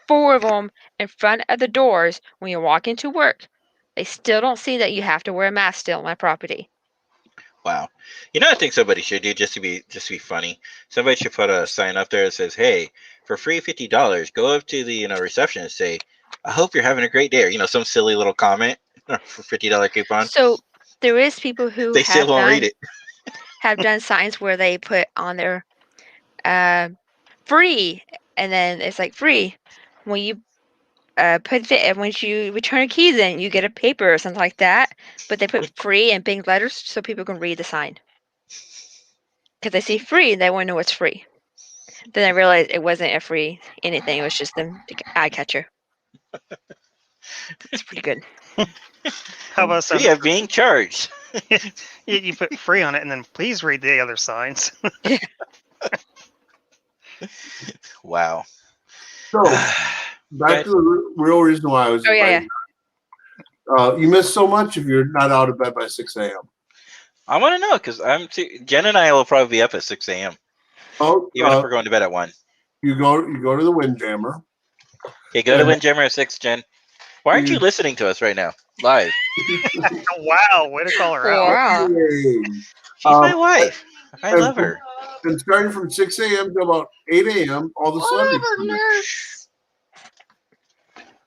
4 of them in front of the doors when you walk into work. They still don't see that you have to wear a mask still on my property." Wow. I think somebody should do just to be funny. Somebody should put a sign up there that says, "Hey, for free $50, go up to the reception and say, I hope you're having a great day," or some silly little comment for $50 coupon. So there is people who They still won't read it. have done signs where they put on their free, and then it's like free when you when you return your keys in, you get a paper or something like that, but they put free in big letters so people can read the sign because they see free and they want to know what's free. Then I realized it wasn't a free anything, it was just the eye catcher. It's pretty good. How about some? We are being charged. You put free on it, and then please read the other signs. Wow. So back to the real reason why I was. Oh, yeah, inviting you. You miss so much if you're not out of bed by 6 a.m. I want to know because Jen and I will probably be up at 6 a.m. Oh, even if we're going to bed at 1. you go to the Windjammer. Okay, go to Windjammer at 6, Jen. Why aren't you Mm. listening to us right now, live? Wow, way to call her out. Wow. Yay. She's my wife. I and love her. And starting from 6 a.m. to about 8 a.m., all the celebrities come in.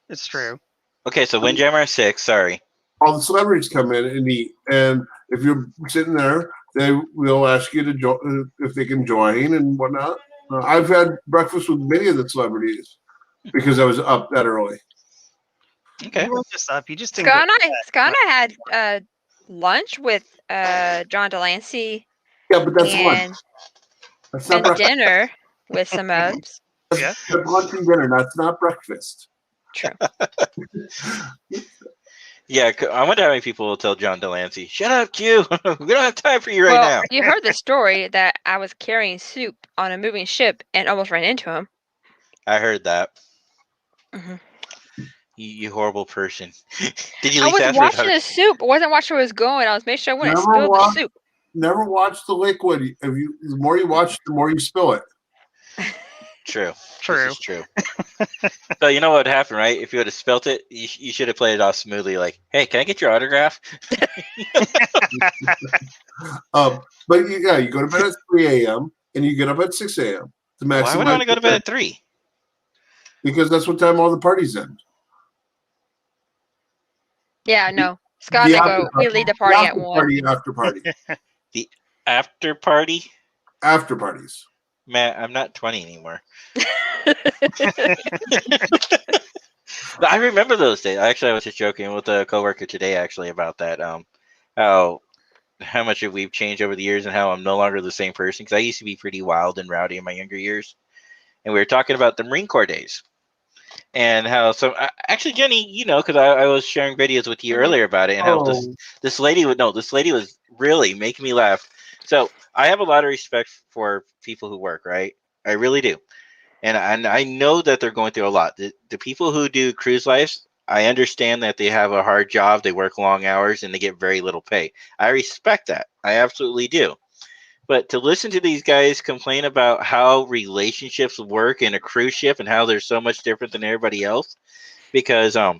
It's true. Okay, so Windjammer at 6. Sorry. All the celebrities come in and eat. And if you're sitting there, they will ask you to if they can join and whatnot. I've had breakfast with many of the celebrities because I was up that early. Okay. You weren't just up. You just didn't. Scott go and I had lunch with John Delancey Yeah, but that's lunch. and, That's not and breakfast. dinner with some others. Yeah. That's lunch and dinner. That's not breakfast. True. Yeah, I wonder how many people will tell John Delancey, "Shut up, Q. We don't have time for you right well, now." you heard the story that I was carrying soup on a moving ship and almost ran into him. I heard that. Mhm. You horrible person. Did you I at least was ask for watching the soup. I wasn't watching where it was going. I was making sure I wouldn't Never spill the watched- soup. Never watch the liquid. The more you watch, the more you spill it. True. True. This is true. So you know what would happen, right? If you would have spelt it, you should have played it off smoothly. Like, hey, can I get your autograph? But you go to bed at 3 a.m. and you get up at 6 a.m. to maximize. Why would I want to go to bed at 3? Because that's what time all the parties end. Yeah, no. Scott and I go. We leave the party at 1. After party. After party? After parties. Man, I'm not 20 anymore. I remember those days. Actually, I was just joking with a coworker today, actually, about that. How much we've changed over the years and how I'm no longer the same person. Because I used to be pretty wild and rowdy in my younger years. And we were talking about the Marine Corps days. And how actually, Jenny, you know, because I was sharing videos with you earlier about it, and how this lady was really making me laugh. So I have a lot of respect for people who work, right? I really do, and I know that they're going through a lot. The people who do cruise lives, I understand that they have a hard job, they work long hours, and they get very little pay. I respect that. I absolutely do. But to listen to these guys complain about how relationships work in a cruise ship and how they're so much different than everybody else, because and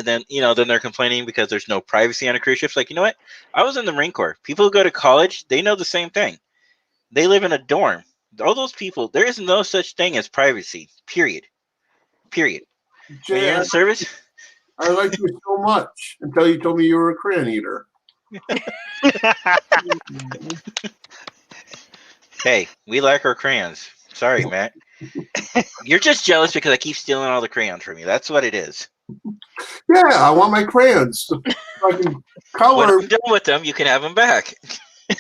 then then they're complaining because there's no privacy on a cruise ship. It's like, you know what? I was in the Marine Corps. People who go to college, they know the same thing. They live in a dorm. All those people, there is no such thing as privacy. Period. When you're in Jay, the service, I like you so much until you told me you were a crayon eater. hey, we like our crayons. Sorry, Matt. You're just jealous because I keep stealing all the crayons from you. That's what it is. Yeah, I want my crayons. So I can When color. I'm done with them, you can have them back. That's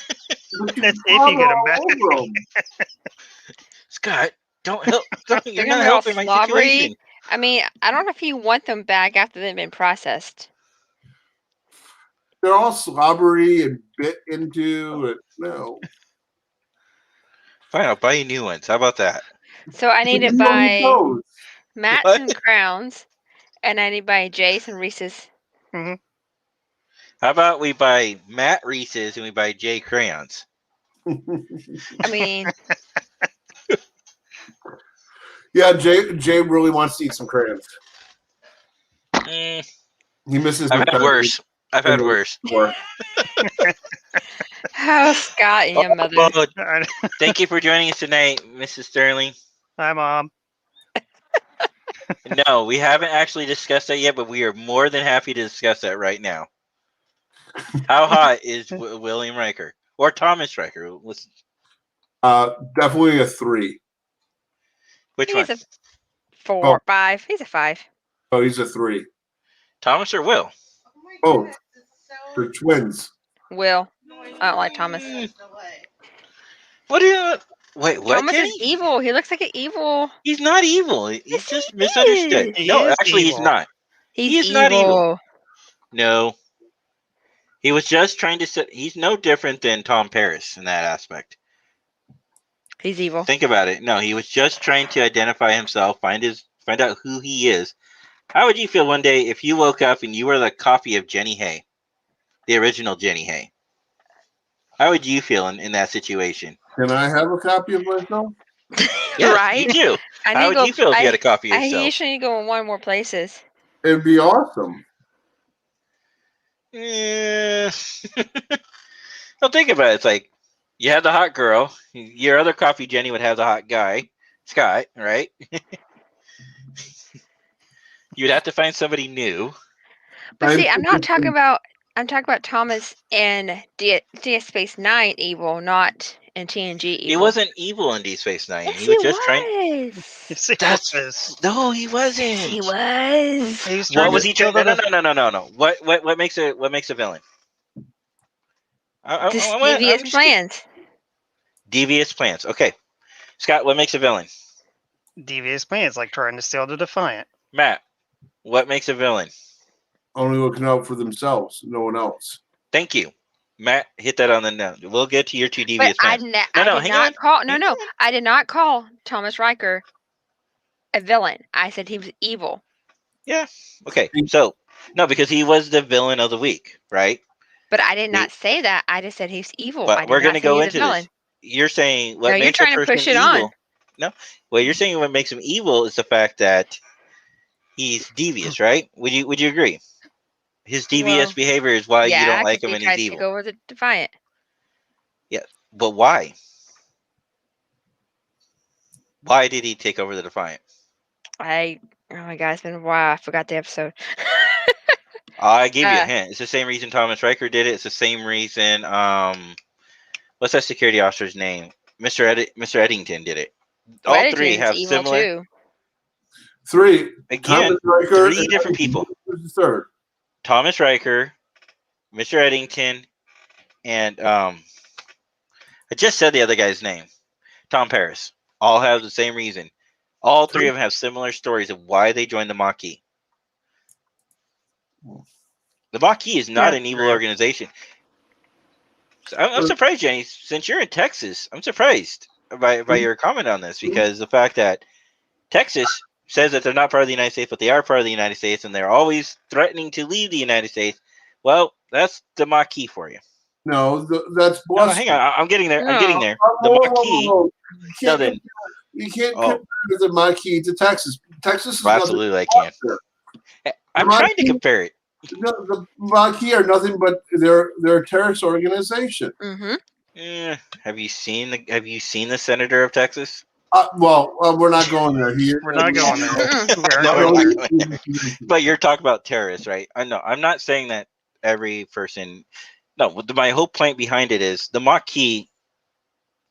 if you get them back. Scott, don't help. You're They're not gonna be all helping my slobbery. situation. I mean, I don't know if you want them back after they've been processed. They're all slobbery and bit into. And, no. Fine, I'll buy you new ones. How about that? So I need to You don't buy need those. Matt's What? and Crowns, and I need to buy Jace and Reese's. How about we buy Matt Reese's and we buy Jay crayons? I mean, Yeah, Jay really wants to eat some crayons. Mm, He misses. I've had worse. I've had worse. oh, Scott and your mother. Oh, thank you for joining us tonight, Mrs. Sterling. Hi, Mom. No, we haven't actually discussed that yet, but we are more than happy to discuss that right now. How hot is William Riker or Thomas Riker? Definitely a 3. Which one? He's a 4, 5. He's a 5. Oh, he's a 3. Thomas or Will? Oh, they're twins. Will. I don't like Thomas. What do you? Wait, what? Thomas Jenny? is evil. He looks like an evil. He's not evil. He's Yes, just he misunderstood. is. No, He is actually, he's evil. not. He's He is evil. not evil. No. He was just trying to. He's no different than Tom Paris in that aspect. He's evil. Think about it. No, he was just trying to identify himself, find out who he is. How would you feel one day if you woke up and you were the copy of Jenny Hay, the original Jenny Hay? How would you feel in that situation? Can I have a copy of myself? Yes, Right? You do. I How need would to go, you feel if you had a copy of I yourself? usually need to go in one more places. It'd be awesome. Eh. Well, think about it. It's like you had the hot girl. Your other copy, Jenny, would have the hot guy, Scott, right? You'd have to find somebody new. But see, I'm talking about Thomas and DS Space Nine evil, not in TNG evil. He wasn't evil in Deep Space Nine. Yes, He was just trying. Yes, he That's was. no, he wasn't. He was. He was trying What was to he steal trying? the- No. What makes a villain? Just I'm devious just- plans. Devious plans. Okay, Scott, what makes a villain? devious plans, like trying to steal the Defiant. Matt, what makes a villain? only looking out for themselves, no one else. Thank you. Matt, hit that on the note. We'll get to your two But devious I plans. did hang not on. call. No, Hang no, on. I did not call Thomas Riker a villain. I said he was evil. Okay, so no, because he was the villain of the week, right? But I did We- not say that. I just said he's evil. I But did we're not going to say go he's a into villain. this. You're saying No, what you're makes a trying to person push it evil? on. No, well, you're saying what makes him evil is the fact that he's devious, right? Would you agree? His devious Well, behavior is why you yeah, don't like 'cause him he and tried he's to take evil. over the Defiant. But why? Why did he take over the Defiant? Oh my god, it's been a while. I forgot the episode. I gave you a Uh, hint. It's the same reason Thomas Riker did it. It's the same reason. What's that security officer's name? Mr. Eddington did it. Well, All three Eddington's have evil similar. too. 3. Again, Thomas Riker, three different people. Who's the third? Thomas Riker, Mr. Eddington, and I just said the other guy's name. Tom Paris. All have the same reason. All three of them have similar stories of why they joined the Maquis. The Maquis is not Yeah, an evil true. organization. So I'm surprised, Jenny, since you're in Texas. I'm surprised by your comment on this, because the fact that Texas says that they're not part of the United States, but they are part of the United States, and they're always threatening to leave the United States. Well, that's the Maquis for you. No, that's No, bluster. hang on. I'm getting there. I'm getting No. there. The Maquis. You No, can't, then. you can't Oh. compare the Maquis to Texas. Texas is Well, nothing absolutely, I but can. bluster. I'm The trying to Maquis- compare it. No, the Maquis are nothing but they're a terrorist organization. Mm-hmm. Have you seen the senator of Texas? We're not going there. We're not going there. Mm-mm. We're No, going we're there. not going there. But you're talking about terrorists, right? I know. I'm not saying that every person. No, my whole point behind it is the Maquis,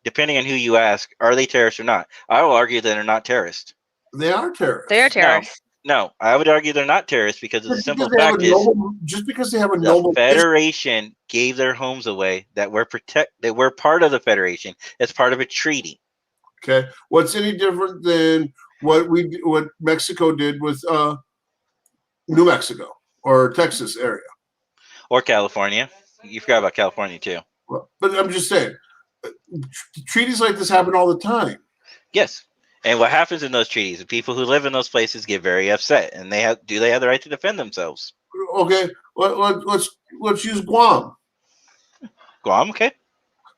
depending on who you ask, are they terrorists or not? I will argue that they're not terrorists. They are terrorists. They are terrorists. No, I would argue they're not terrorists because the Just simple because they have fact a is noble- just because they have a the noble Federation gave their homes away that were part of the Federation as part of a treaty. Okay, what's any different than what Mexico did with New Mexico or Texas area? Or California. You forgot about California too. But I'm just saying, treaties like this happen all the time. Yes. And what happens in those treaties? The people who live in those places get very upset, and they have the right to defend themselves? Okay, let's use Guam. Guam, okay.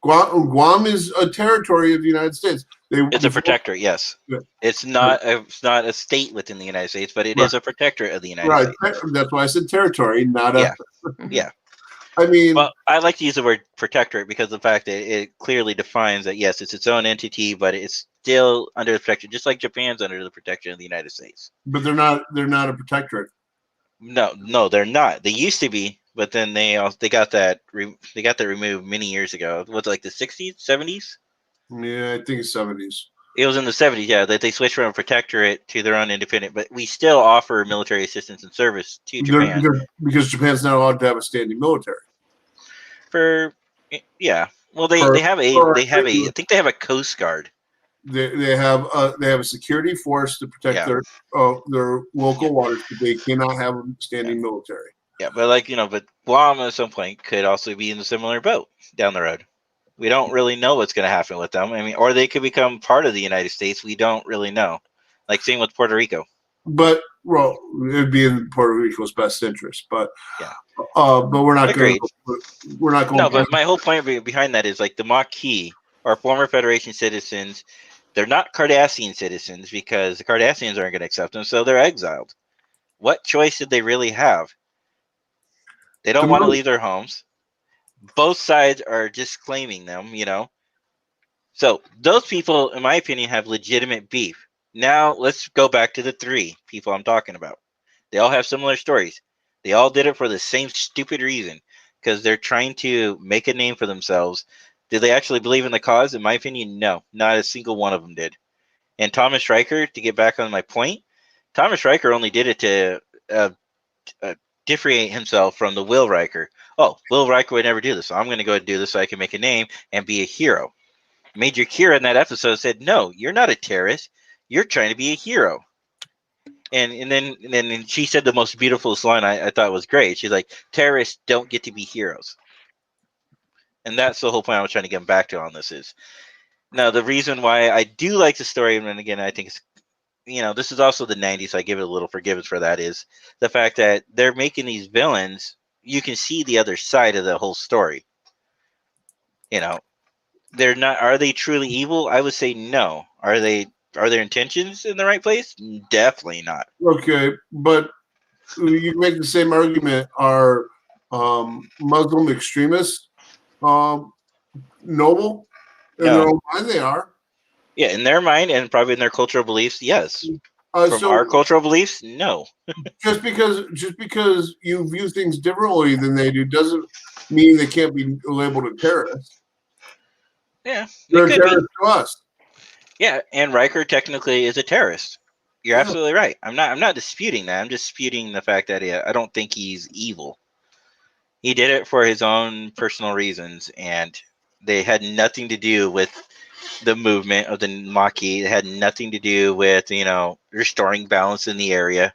Guam is a territory of the United States. It's a protectorate, yes. Yeah. It's not a state within the United States, but it is a protectorate of the United Right, States. that's why I said territory, not a. Yeah. I mean, Well, I like to use the word protectorate because of the fact that it clearly defines that, yes, it's its own entity, but it's still under the protection, just like Japan's under the protection of the United States. but they're not a protectorate. No, they're not. They used to be, but then they got that removed many years ago. Was it like the 60s, 70s? Yeah, I think it's 70s. It was in the 70s, yeah, that they switched from a protectorate to their own independent, but we still offer military assistance and service to Japan. Because Japan's not allowed to have a standing military. Well, they have I think they have a Coast Guard. They have a security force to protect their local waters, but they cannot have a standing military. Yeah, but but Guam at some point could also be in a similar boat down the road. We don't really know what's going to happen with them. I mean, or they could become part of the United States. We don't really know. Like same with Puerto Rico. But it'd be in Puerto Rico's best interest. But yeah, but we're not going. Agreed. We're not going. No, but my whole point behind that is like the Maquis are former Federation citizens. They're not Cardassian citizens because the Cardassians aren't going to accept them, so they're exiled. What choice did they really have? They don't want to leave their homes. Both sides are just claiming them, So those people, in my opinion, have legitimate beef. Now let's go back to the three people I'm talking about. They all have similar stories. They all did it for the same stupid reason, because they're trying to make a name for themselves. Did they actually believe in the cause? In my opinion, no. Not a single one of them did. And Thomas Riker, to get back on my point, Thomas Riker only did it to differentiate himself from the Will Riker. Oh, Will Riker would never do this, so I'm going to go and do this so I can make a name and be a hero. Major Kira in that episode said, no, you're not a terrorist. You're trying to be a hero. And then she said the most beautiful line I thought was great. She's like, terrorists don't get to be heroes. And that's the whole point I was trying to get back to on this is. Now, the reason why I do like the story, and again, I think it's, this is also the 90s, so I give it a little forgiveness for that, is the fact that they're making these villains, you can see the other side of the whole story. They're not, are they truly evil? I would say no. Are their intentions in the right place? Definitely not. Okay, but you make the same argument. Are Muslim extremists noble? In No. their own mind, they are. Yeah, in their mind and probably in their cultural beliefs, yes. From So our cultural beliefs, no. just because you view things differently than they do doesn't mean they can't be labeled a terrorist. Yeah, They're it a could be. terrorist to us. Yeah, and Riker technically is a terrorist. You're absolutely right. I'm not disputing that. I'm just disputing the fact that I don't think he's evil. He did it for his own personal reasons, and they had nothing to do with the movement of the Maquis. It had nothing to do with restoring balance in the area.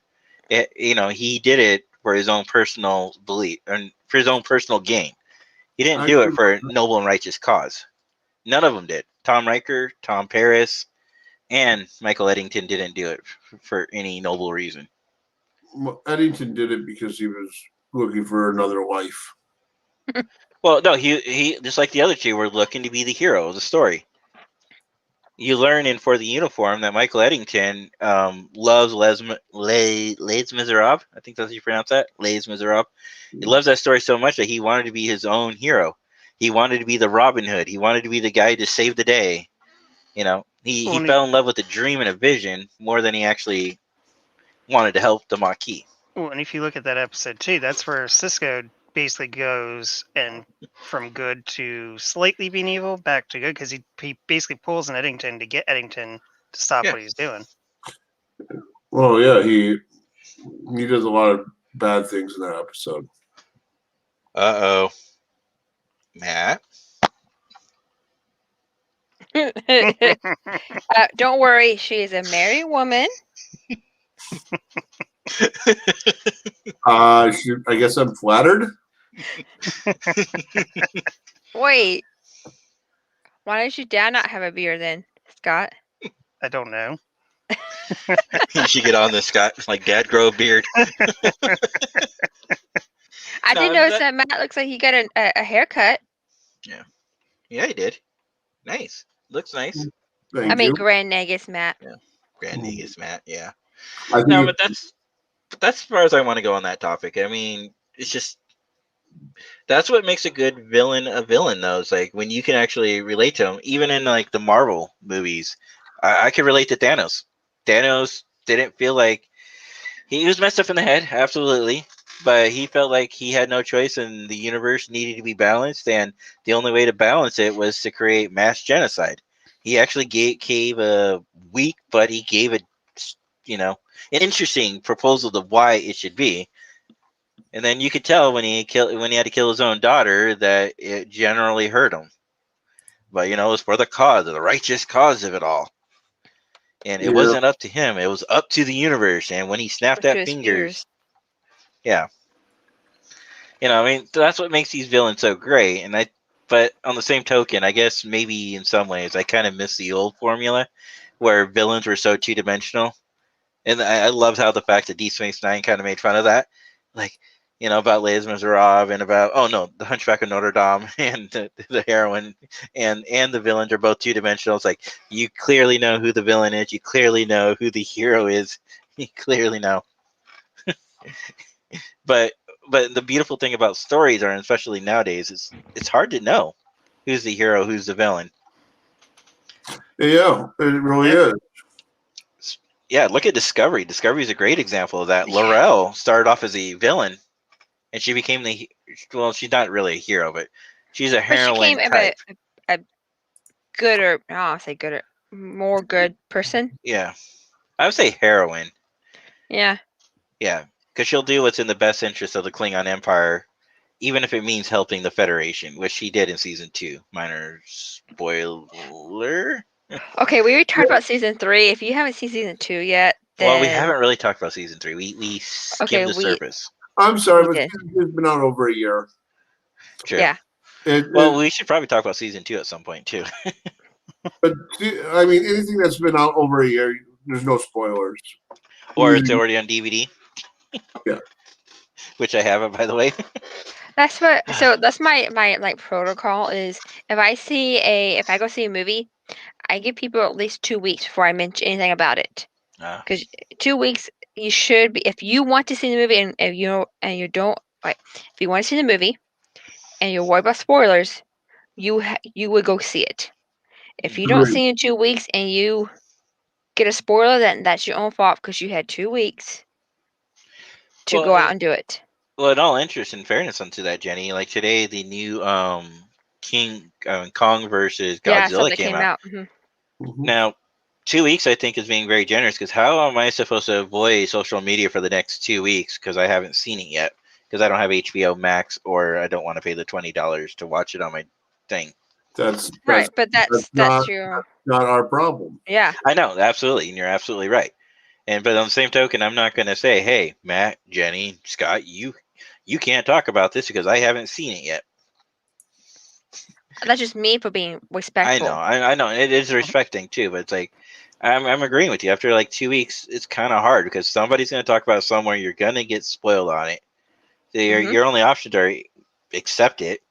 He did it for his own personal belief and for his own personal gain. He didn't do it for a noble and righteous cause. None of them did. Tom Riker, Tom Paris, and Michael Eddington didn't do it for any noble reason. Eddington did it because he was looking for another wife. Well, no, he just like the other two were looking to be the hero of the story. You learn in For the Uniform that Michael Eddington loves Les Miserables. I think that's how you pronounce that. Les Miserables. He loves that story so much that he wanted to be his own hero. He wanted to be the Robin Hood. He wanted to be the guy to save the day. He fell in love with a dream and a vision more than he actually wanted to help the Maquis. Well, and if you look at that episode too, that's where Sisko basically goes and from good to slightly being evil back to good because he basically pulls an Eddington to get Eddington to stop what he's doing. Well, yeah, he does a lot of bad things in that episode. Uh-oh. Matt? Don't worry, she is a married woman. I guess I'm flattered. Wait. Why does your dad not have a beard then, Scott? I don't know. You should get on this, Scott. Like, Dad, grow a beard. I did notice that Matt looks like he got a haircut. Yeah, he did. Nice. Looks nice. Thank you. Grand Nagus Matt. Yeah. Grand Nagus Matt, yeah. No, but that's as far as I want to go on that topic. I mean, it's just that's what makes a good villain a villain, though. It's like when you can actually relate to him, even in like the Marvel movies. I could relate to Thanos. Thanos didn't feel like he was messed up in the head, absolutely, but he felt like he had no choice, and the universe needed to be balanced, and the only way to balance it was to create mass genocide. He actually gave a weak, but he gave an interesting proposal of why it should be. And then you could tell when he had to kill his own daughter that it generally hurt him. But it was for the cause, the righteous cause of it all. And it wasn't up to him; it was up to the universe. And when he snapped that fingers, yeah, I mean, that's what makes these villains so great. But on the same token, I guess maybe in some ways I kind of miss the old formula where villains were so two-dimensional. And I love how the fact that Deep Space Nine kind of made fun of that, like about Les Miserables and about the Hunchback of Notre Dame and the heroine and the villains are both two-dimensional. It's like you clearly know who the villain is, you clearly know who the hero is, you clearly know. But the beautiful thing about stories, and especially nowadays, is it's hard to know who's the hero, who's the villain. Yeah, it really is. Yeah, look at Discovery. Discovery is a great example of that. L'Rell started off as a villain, and she became she's not really a hero, but she's a heroine type. A good more good person. Yeah, I would say heroine. Yeah. Yeah, because she'll do what's in the best interest of the Klingon Empire, even if it means helping the Federation, which she did in season 2. Minor spoiler. Okay, we already talked about season 3. If you haven't seen season 2 yet, Well, we then haven't really talked about season 3. We skimmed Okay, the we- surface. I'm sorry, We but did. it's been out over a year. Sure. Yeah. Well, we should probably talk about season 2 at some point too. but I mean, anything that's been out over a year, there's no spoilers. Or it's already on DVD. Yeah. Which I haven't, by the way. That's what. So that's my like protocol is if I go see a movie, I give people at least 2 weeks before I mention anything about it. Ah. Because 2 weeks you should be if you want to see the movie and if you don't like if you want to see the movie and you're worried about spoilers, you would go see it. If you don't Agreed. see it in 2 weeks and you get a spoiler, then that's your own fault because you had 2 weeks to Well, go out and do it. Well, in all interest and fairness onto that, Jenny, like today, the new King Kong versus Yeah, Godzilla something came came out. out. Mhm. Now, 2 weeks I think is being very generous because how am I supposed to avoid social media for the next 2 weeks because I haven't seen it yet because I don't have HBO Max or I don't want to pay the $20 to watch it on my thing. That's Right, but that's not your our problem. yeah. I know, absolutely, and you're absolutely right. But on the same token, I'm not going to say, "Hey, Matt, Jenny, Scott, you can't talk about this because I haven't seen it yet." That's just me for being respectful. I know, it is respecting too, but it's like I'm agreeing with you. After like 2 weeks, it's kind of hard because somebody's going to talk about somewhere you're going to get spoiled on it. So your only option to accept it.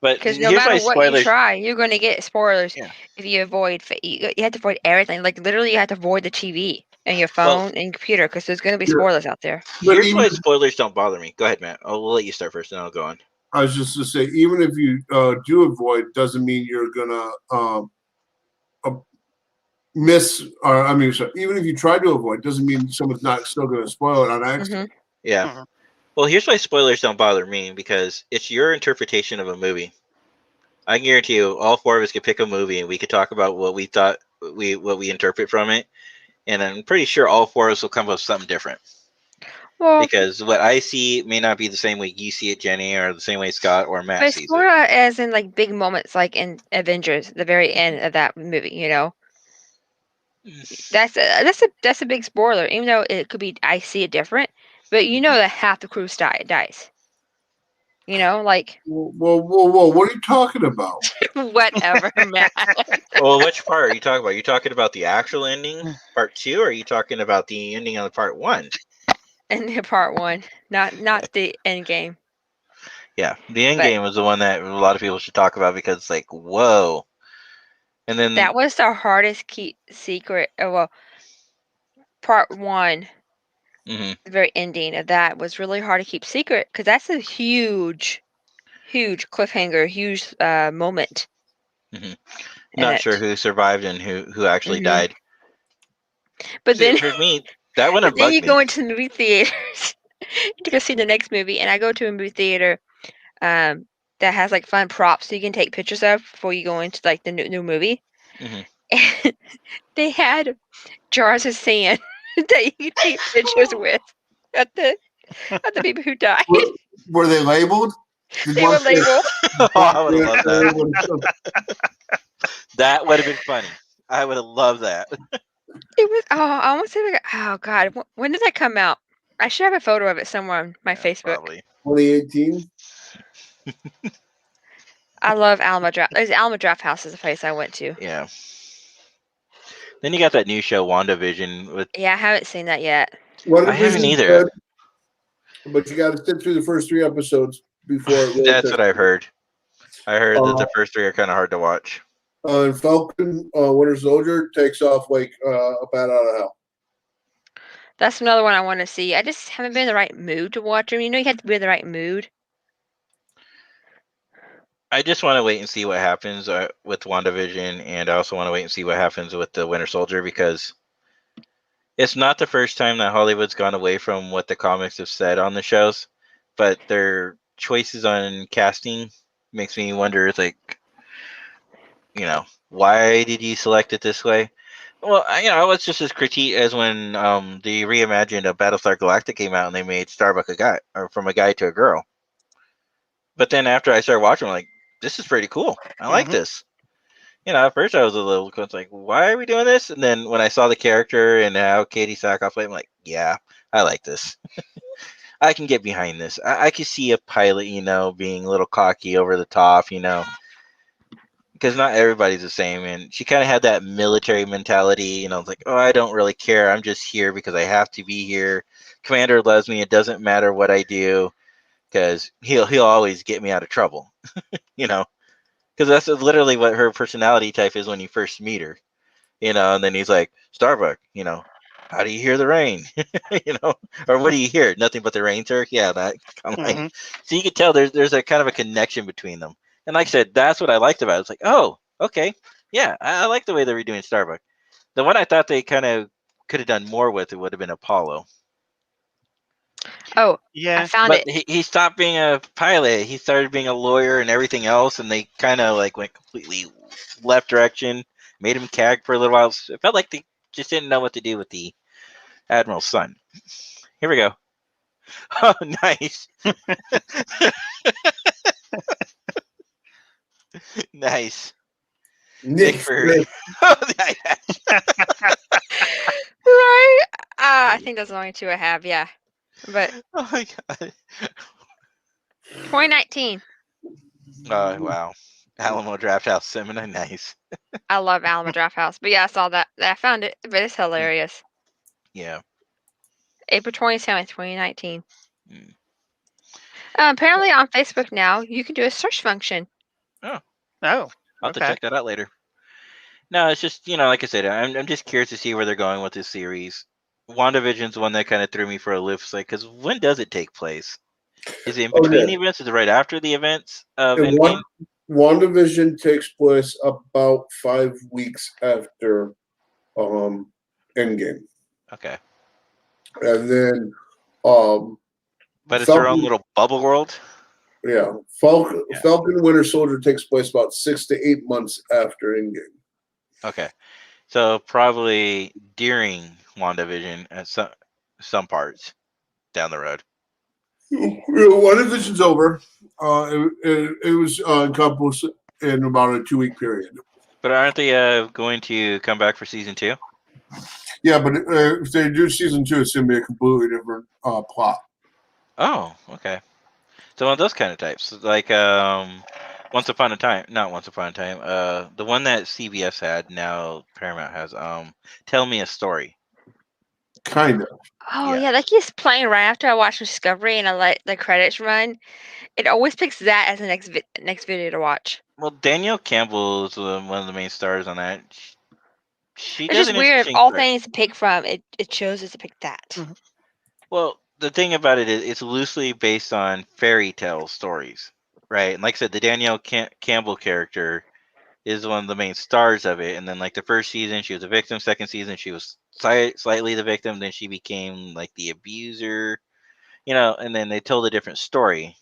But Because no here's matter my what spoilers. you try, you're going to get spoilers Yeah. if you avoid. You have to avoid everything. Like literally, you have to avoid the TV and your Well- phone and your computer because there's going to be Yeah. spoilers out there. But Here's even why if- spoilers don't bother me. Go ahead, Matt. We'll let you start first, and I'll go on. I was just to say, even if you do avoid, doesn't mean you're gonna miss. Or I mean, sorry, even if you try to avoid, doesn't mean someone's not still gonna spoil it on accident. Yeah. Mhm. Well, here's why spoilers don't bother me because it's your interpretation of a movie. I can guarantee you, all four of us could pick a movie and we could talk about what we thought what we interpret from it, and I'm pretty sure all four of us will come up with something different. Well, Because what I see may not be the same way you see it, Jenny, or the same way Scott or Matt but sees spoiler it. as in like big moments, like in Avengers, the very end of that movie. You know, that's a big spoiler. Even though it could be, I see it different, but you know that half the crew dies. You know, like Whoa! What are you talking about? whatever, man. Well, which part are you talking about? Are you talking about the actual ending, part 2, or are you talking about the ending of part 1? In part 1, not the end game. Yeah, the end But- game was the one that a lot of people should talk about because it's like, whoa. And then That was the hardest keep secret. Well, part 1, Mhm. the very ending of that was really hard to keep secret because that's a huge cliffhanger, huge moment. Mhm. in Not it. sure who survived and who actually Mhm. died. But See, then, for me, that one but then bugged you me. go into the movie theaters to go see the next movie, and I go to a movie theater that has like fun props so you can take pictures of before you go into like the new movie. Mhm. And they had jars of sand that you could take pictures with at the people who died. Were they labeled? Did They one were say- labeled. Oh, I would have loved that. That would have been funny. I would have loved that. It was. Oh, I almost said. Oh God, when did that come out? I should have a photo of it somewhere on my Yeah, Facebook. Probably. 2018. I love Alamo Draft. There's Alamo Draft House is a place I went to. Yeah. Then you got that new show, WandaVision, with Yeah, I haven't seen that yet. I haven't either. But you got to sit through the first 3 episodes before. It really That's takes- what I've heard. I heard that the first 3 are kind of hard to watch. And Falcon Winter Soldier takes off like a bat out of hell. That's another one I want to see. I just haven't been in the right mood to watch them. You know, you have to be in the right mood. I just want to wait and see what happens with WandaVision, and I also want to wait and see what happens with the Winter Soldier because it's not the first time that Hollywood's gone away from what the comics have said on the shows, but their choices on casting makes me wonder, like, why did you select it this way? Well, it's just as critique as when the reimagined of Battlestar Galactica came out and they made Starbuck a guy, or from a guy to a girl. But then after I started watching, I'm like, this is pretty cool. I like Mhm. this. At first I was a little like, why are we doing this? And then when I saw the character and how Katie Sackhoff played, I'm like, yeah, I like this. I can get behind this. I can see a pilot, being a little cocky over the top, because not everybody's the same. And she kind of had that military mentality, it's like, oh, I don't really care. I'm just here because I have to be here. Commander loves me. It doesn't matter what I do because he'll always get me out of trouble, because that's literally what her personality type is when you first meet her, and then he's like, Starbuck, how do you hear the rain? Or what do you hear? Nothing but the rain, sir. Yeah, that kind of Mhm. like. So you can tell there's a kind of a connection between them. And like I said, that's what I liked about it. It's like, oh, okay, yeah, I like the way they were doing Starbuck. The one I thought they kind of could have done more with it would have been Apollo. Oh, I Yeah. found But it. he stopped being a pilot. He started being a lawyer and everything else, and they kind of like went completely left direction. Made him CAG for a little while. It felt like they just didn't know what to do with the Admiral's son. Here we go. Oh, nice, nice. Nick Fury. Oh, Right? I think that's the only two I have. Yeah, but oh my god. 2019. Oh wow. Alamo Draft House Seminar, nice. I love Alamo Draft House. But yeah, I saw that. I found it, but it's hilarious. Yeah. April 27th, 2019. Mm. Apparently on Facebook now, you can do a search function. Oh. I'll have to Okay. check that out later. No, it's just, like I said, I'm just curious to see where they're going with this series. WandaVision's one that kind of threw me for a loop, like, because when does it take place? Is it in Oh, between yeah. the events? Is it right after the events of And Endgame? WandaVision takes place about 5 weeks after Endgame. Okay. And then But it's their own Falcon, little bubble world? yeah. Falcon Yeah. Falcon Winter Soldier takes place about 6 to 8 months after Endgame. Okay. So probably during WandaVision at some parts down the road. WandaVision's over. It was encompassed in about a 2-week period. But aren't they going to come back for season 2? Yeah, but if they do season 2, it's going to be a completely different plot. Oh, okay. So one of those kind of types, like Once Upon a Time, not Once Upon a Time, the one that CBS had, now Paramount has, Tell Me a Story. Kind of. Oh Yeah. yeah, that keeps playing right after I watch Discovery and I let the credits run. It always picks that as the next video to watch. Well, Danielle Campbell is one of the main stars on that. She It's does just an weird. If interesting all story. things to pick from, it chooses to pick that. Mhm. Well, the thing about it is it's loosely based on fairy tale stories, right? And like I said, the Danielle Campbell character is one of the main stars of it. And then, like, the first season, she was a victim. Second season, she was slightly the victim. Then she became like the abuser, and then they told a different story.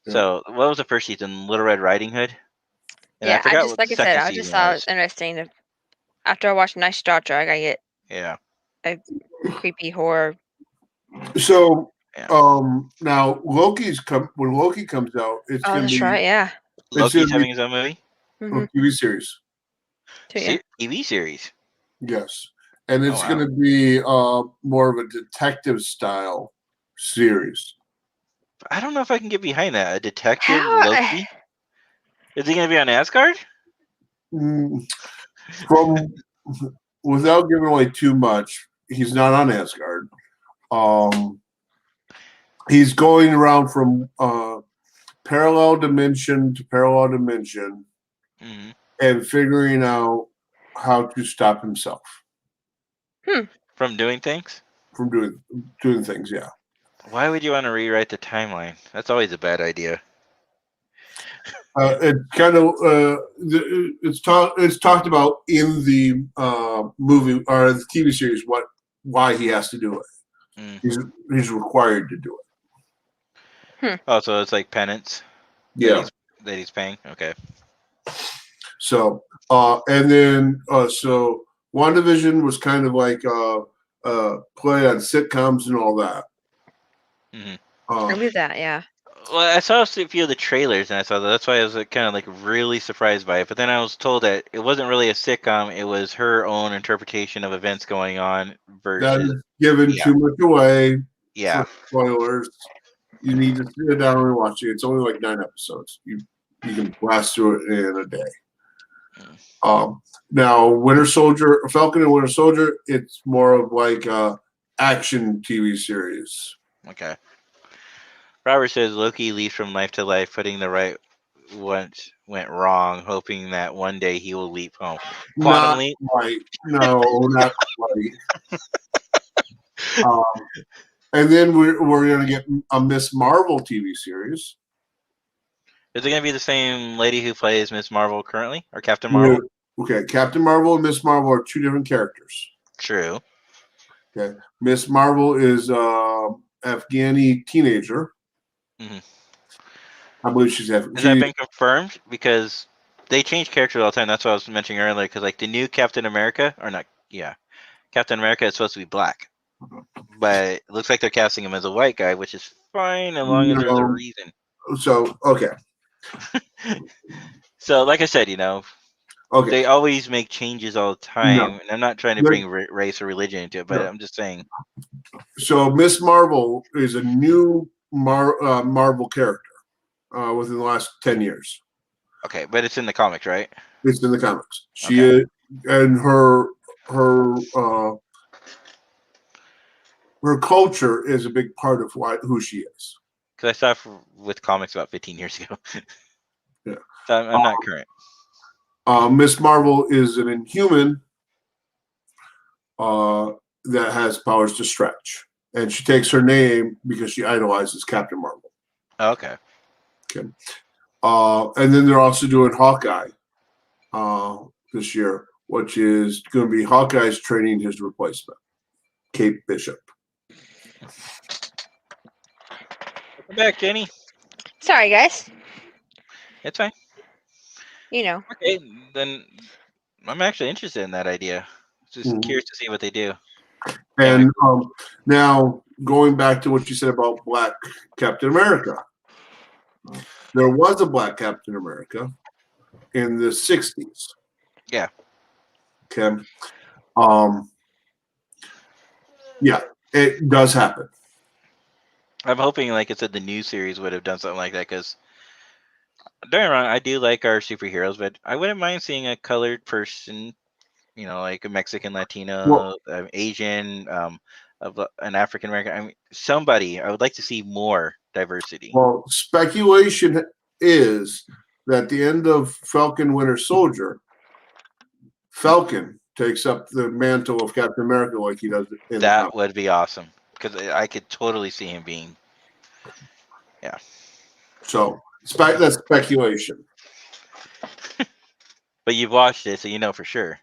Yeah. So, what was the first season? Little Red Riding Hood? And I Yeah, forgot what the like I said, second I just season thought it was. was interesting. After I watched Nice Star Trek, I get Yeah. creepy horror. So Yeah. now when Loki comes out, it's Oh, going to that's be right. Yeah. Loki's having his own movie? Mm-hmm. a TV series. So, yeah. TV series. Yes, and it's wow. going to be more of a detective style series. I don't know if I can get behind that. A detective How? Loki? Is he going to be on Asgard? From without giving away too much, he's not on Asgard. He's going around from parallel dimension to parallel dimension Mm-hmm. and figuring out how to stop himself From doing things? from doing things. Yeah. Why would you want to rewrite the timeline? That's always a bad idea. It kind of it's talked about in the movie or the TV series why he has to do it. Mm. He's required to do it. Oh, so it's like penance Yeah. that he's paying? Okay. So and then so WandaVision was kind of like play on sitcoms and all that. Mm-hmm. I believe that. Yeah. Well, I saw a few of the trailers, and I saw that. That's why I was kind of like really surprised by it. But then I was told that it wasn't really a sitcom; it was her own interpretation of events going on. That Versus, is giving yeah, too much away yeah, for spoilers. You need to sit down and watch it. It's only like 9 episodes. You can blast through it in a day. Now, Winter Soldier, Falcon and Winter Soldier, it's more of like a action TV series. okay. Robert says Loki leaps from life to life, putting the right what went wrong, hoping that one day he will leap home. Quantum Not leap. quite. No, not quite. And then we're going to get a Miss Marvel TV series. Is it going to be the same lady who plays Miss Marvel currently, or Captain Marvel? Okay, Captain Marvel and Miss Marvel are 2 different characters. True. Okay, Miss Marvel is Afghani teenager. Mhm. I believe she's Afghan. Has that been confirmed? Because they change characters all the time. That's what I was mentioning earlier. Because like the new Captain America, or not, yeah, Captain America is supposed to be black, but it looks like they're casting him as a white guy, which is fine as long as there's a reason. So okay. So, like I said, Okay. they always make changes all the time, and I'm not trying to bring race or religion into it, but I'm just saying. So Miss Marvel is a new Marvel character within the last 10 years. Okay, but it's in the comics, right? It's in the comics. She is, and her culture is a big part of who she is. Because I saw with comics about 15 years ago. Yeah, so I'm not current. Miss Marvel is an Inhuman that has powers to stretch, and she takes her name because she idolizes Captain Marvel. Oh, okay. Okay. And then they're also doing Hawkeye this year, which is going to be Hawkeye's training his replacement, Kate Bishop. Welcome back, Jenny. Sorry, guys. It's fine. Okay, then I'm actually interested in that idea. Just curious to see what they do. And now, going back to what you said about Black Captain America, there was a Black Captain America in the 60s. Yeah. Okay. Yeah, it does happen. I'm hoping, like I said, the new series would have done something like that, because don't get me wrong, I do like our superheroes, but I wouldn't mind seeing a colored person, like a Mexican, Latino, Asian, of an African American. I mean, somebody. I would like to see more diversity. Well, speculation is that at the end of Falcon Winter Soldier, Falcon takes up the mantle of Captain America like he does in that would be awesome, because I could totally see him being. Yeah. So that's speculation. But you've watched it, so you know for sure.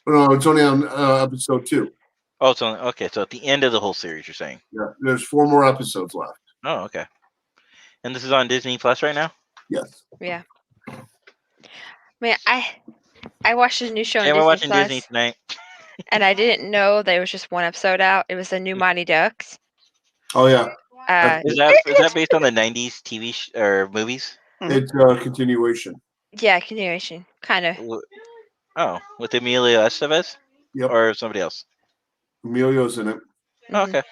No, it's only on episode 2. Oh, it's only okay. So at the end of the whole series, you're saying? Yeah, there's 4 more episodes left. Oh, okay. And this is on Disney Plus right now? Yes. Yeah. Man, I watched this new show on we're Disney watching Plus, Disney tonight. and I didn't know there was just one episode out. It was the new Mighty Ducks. Oh yeah. Is that based on the '90s TV or movies? It's a continuation. Yeah, continuation, kind of. Oh, with Emilio Estevez? Yep. Or somebody else? Emilio's in it. Oh, okay.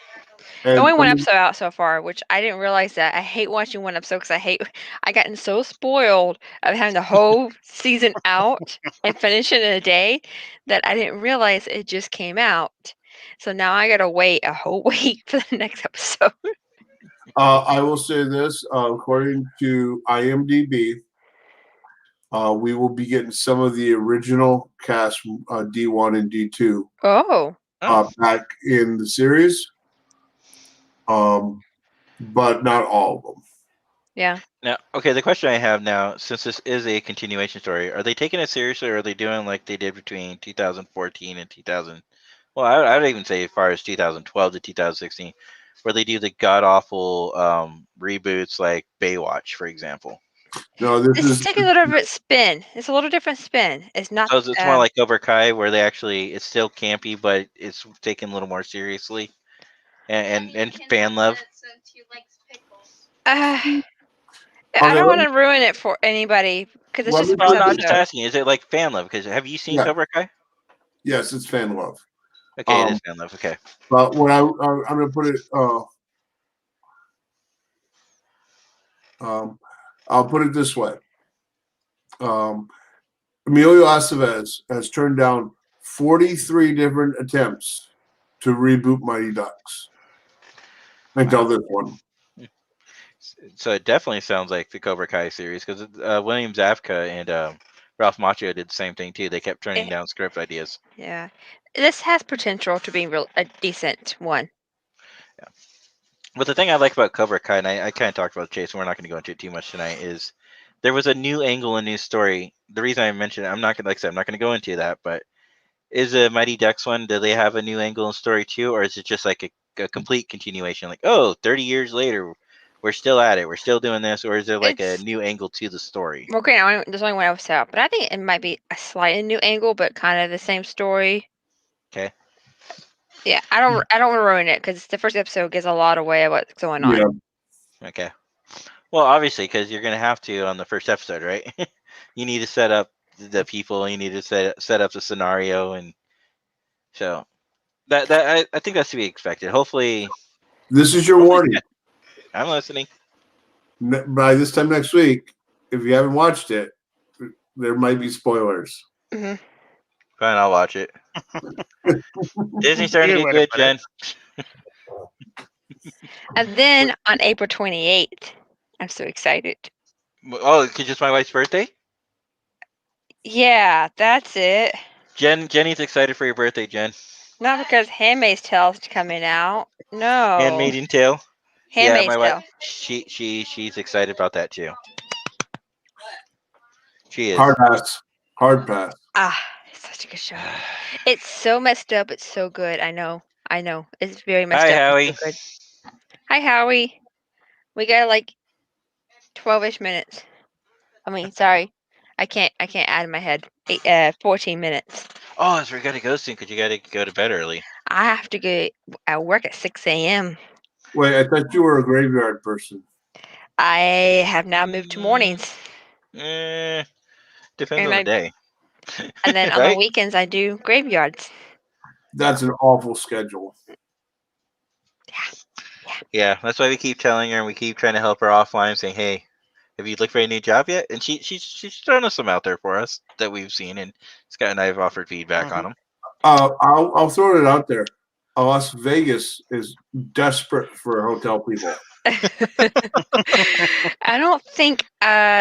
And only one episode out so far, which I didn't realize that. I hate watching one episode because I gotten so spoiled of having the whole season out and finish it in a day that I didn't realize it just came out. So now I gotta wait a whole week for the next episode. I will say this, according to IMDb, we will be getting some of the original cast from D1 and D2 back in the series, but not all of them. Yeah. Now, okay, the question I have now, since this is a continuation story, are they taking it seriously, or are they doing like they did between 2014 and 2000? Well, I would even say as far as 2012 to 2016, where they do the god-awful reboots like Baywatch, for example. No, this is taking a little bit spin. It's a little different spin. It's not. So it's more like Cobra Kai, where it's still campy, but it's taken a little more seriously, and fan love. I Okay, don't let want to ruin it for anybody because it's Let just the me first No, no, I'm just episode. asking. Is it like fan love? Because have you seen Yeah. Cobra Kai? yes, it's fan love. Okay, it is fan love. Okay. But when I'm going to put it, I'll put it this way. Emilio Estevez has turned down 43 different attempts to reboot Mighty Ducks until this one. So it definitely sounds like the Cobra Kai series because William Zabka and Ralph Macchio did the same thing too. They kept turning Eh. down script ideas. Yeah, this has potential to be a decent one. But the thing I like about Cobra Kai, and I kind of talked about Chase, and we're not going to go into it too much tonight, is there was a new angle, a new story. The reason I mentioned it, I'm not going to, like I said, I'm not going to go into that, but is the Mighty Ducks one, do they have a new angle and story too, or is it just like a complete continuation? Like, oh, 30 years later, we're still at it, we're still doing this, or is there like a It's- new angle to the story? Well, great. There's only one episode out, but I think it might be a slightly new angle, but kind of the same story. Okay. Yeah, I don't want to ruin it because the first episode gives a lot away of what's going on. Yeah. Okay. Well, obviously, because you're going to have to on the first episode, right? You need to set up the people, you need to set up the scenario, and so that I think that's to be expected. Hopefully, This is your warning. I'm listening. By this time next week, if you haven't watched it, there might be spoilers. Mhm. Fine, I'll watch it. Disney's starting to Good get way to good, put it. Jen. And then on April 28th, I'm so excited. Oh, it's just my wife's birthday. Yeah, that's it. Jenny's excited for your birthday, Jen. Not because Handmaid's Tale is coming out. No. Handmaid's Tale. Handmaid's yeah, my Tale. wife. She's excited about that too. She is. Hard pass. Hard pass. Ah, it's such a good show. It's so messed up. It's so good. I know. It's very messed Hi, up. Howie. It's so good. Hi, Howie. We got like 12-ish minutes. I mean, sorry. I can't add in my head. 14 minutes. Oh, so we got to go soon because you got to go to bed early. I have to get at work at 6 a.m. Wait, I thought you were a graveyard person. I have now moved to mornings. Depends And on the day. And then on Right? the weekends, I do graveyards. That's an awful schedule. Yeah, that's why we keep telling her and we keep trying to help her offline, saying, "Hey, have you looked for a new job yet?" And she's thrown us some out there for us that we've seen, and Scott and I have offered feedback on them. I'll throw it out there. Las Vegas is desperate for hotel people. I don't think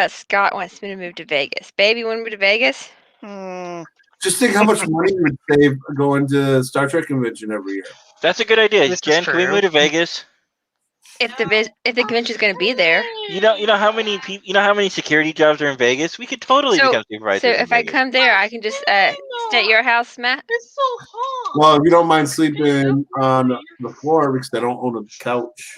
Scott wants me to move to Vegas. Baby, you want to move to Vegas? Hmm. Just think how much money you would save going to Star Trek convention every year. That's a good idea, This is Jen. Can we true. move to Vegas? If the convention's going to be there. You know how many people, you know how many security jobs are in Vegas? We could totally So- become supervisors. So in if I Vegas. come there, I can just stay at your house, Matt. It's so hot. Well, if you don't mind sleeping on the floor because I don't own a couch.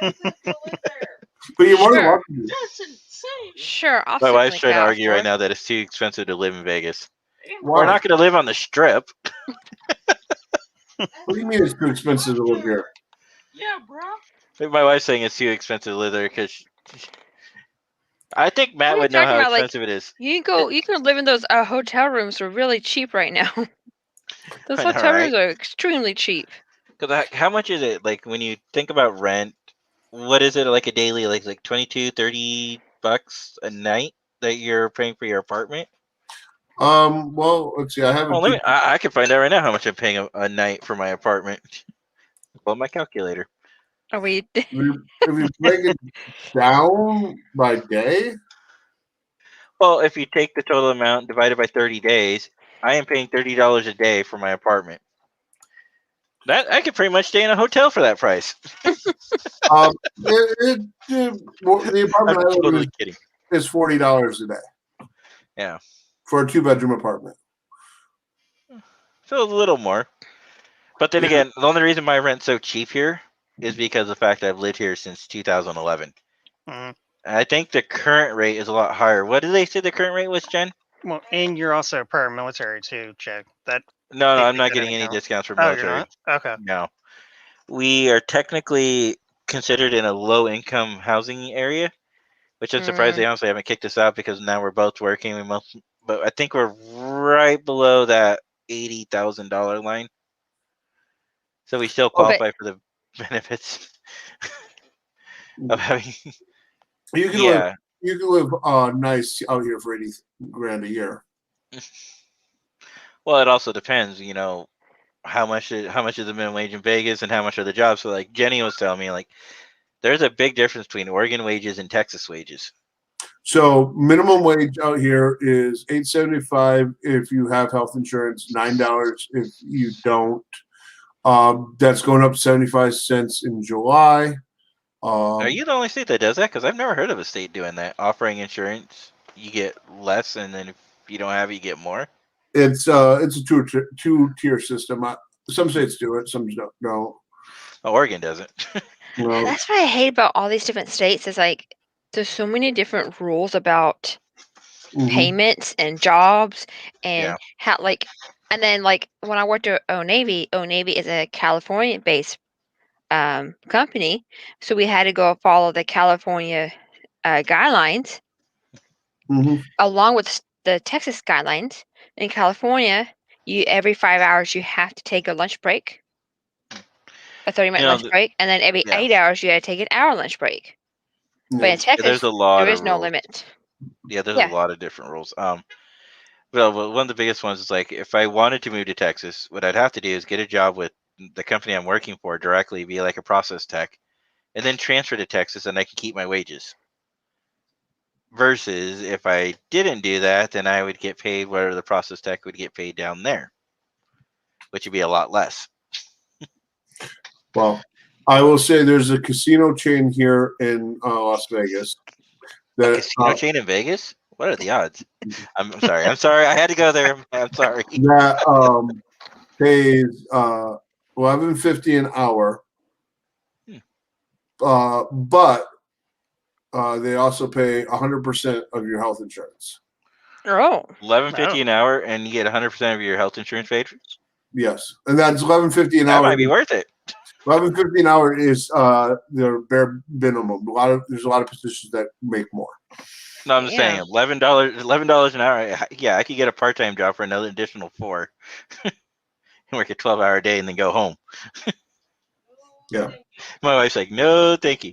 But you're more than Sure. welcome to. That's insane. Sure, I'll My sleep wife's on the trying to couch, argue right Lord. now that it's too expensive to live in Vegas. Why? We're not going to live on the Strip. What do you mean it's too expensive to live here? Yeah, bro. My wife's saying it's too expensive to live there because I think Matt What are you would know talking how about, like- expensive it is. You can live in those hotel rooms for really cheap right now. Those I know, hotel right? rooms are extremely cheap. Because how much is it? Like when you think about rent, what is it like a daily? Like 22, 30 bucks a night that you're paying for your apartment? Well, let's see. I have Well, I can find out right now how much I'm paying a night for my apartment. Pull up my calculator. Are we? if you break it down by day, Well, if you take the total amount divided by 30 days, I am paying $30 a day for my apartment. That I could pretty much stay in a hotel for that price. well, the I'm apartment I live in totally kidding. is $40 a day. Yeah. For a 2-bedroom apartment. So a little more. But then Yeah. again, the only reason my rent's so cheap here is because of the fact I've lived here since 2011. Mhm. I think the current rate is a lot higher. What did they say the current rate was, Jen? Well, and you're also paramilitary too, Jack. That No, They I'm take not that getting into any account. discounts for oh, you're military. not? Okay. No. We are technically considered in a low income housing area which I'm surprised they honestly haven't kicked us out because now we're both working. But I think we're right below that $80,000 line, so we still qualify for the benefits of having. You can live. You can live nice out here for $80,000 a year. Well, it also depends, how much is the minimum wage in Vegas and how much are the jobs. So, like Jenny was telling me, like there's a big difference between Oregon wages and Texas wages. So minimum wage out here is $8.75 if you have health insurance, $9 if you don't. That's going up 75 cents in July. Are you the only state that does that? Because I've never heard of a state doing that, offering insurance. You get less, and then if you don't have it, you get more. It's a two-tier system. Some states do it, some don't. Oh, Oregon doesn't. No. That's what I hate about all these different states. Is like there's so many different rules about payments and jobs and how and then when I worked at Old Navy is a California-based company, so we had to go follow the California guidelines along with the Texas guidelines. In California, every 5 hours you have to take a lunch break, a 30-minute lunch break, and then every 8 hours you got to take an hour lunch break. But in Texas, there's a lot. There is no limit. Yeah, there's a lot of different rules. Well, one of the biggest ones is like if I wanted to move to Texas, what I'd have to do is get a job with the company I'm working for directly, be like a process tech, and then transfer to Texas, and I can keep my wages. Versus if I didn't do that, then I would get paid whatever the process tech would get paid down there, which would be a lot less. Well, I will say there's a casino chain here in Las Vegas. A casino chain in Vegas? What are the odds? I'm sorry. I had to go there. I'm sorry. That pays $11.50 an hour. But they also pay 100% of your health insurance. Oh, $11.50 an hour, and you get 100% of your health insurance paid. Yes, and that's $11.50 an hour. That might be worth it. $11.50 an hour is the bare minimum. There's a lot of positions that make more. No, I'm just saying $11 an hour. Yeah, I could get a part-time job for another additional $4 and work a 12-hour day and then go home. Yeah. My wife's like, no, thank you.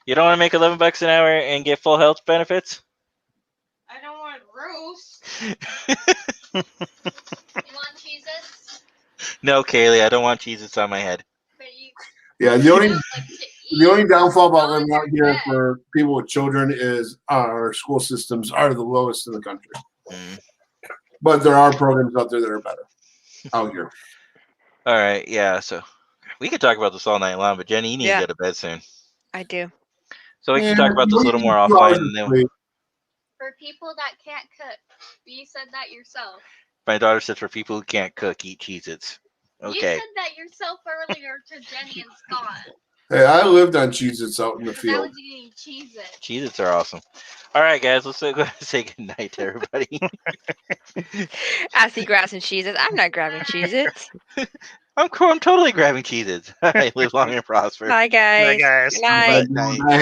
You don't want to make $11 an hour and get full health benefits? I don't want roast. You want Cheez-Its? No, Kaylee, I don't want Cheez-Its on my head. Yeah, the only downfall about living out here for people with children is our school systems are the lowest in the country. But there are programs out there that are better out here. All right, yeah, so we could talk about this all night long, but Jenny, you need to go to bed soon. I do. So we can talk about this a little more offline. And then for people that can't cook, you said that yourself. My daughter said for people who can't cook, eat Cheez-Its. Okay. You said that yourself earlier to Jenny and Scott. Hey, I lived on Cheez-Its out in the That field. was eating Cheez-Its. Cheez-Its are awesome. All right, guys, let's go ahead and say goodnight to everybody. I see grass and Cheez-Its. I'm not grabbing Cheez-Its. I'm totally grabbing Cheez-Its. I live long and prosper. Bye, guys. Bye, guys. Good night. Bye.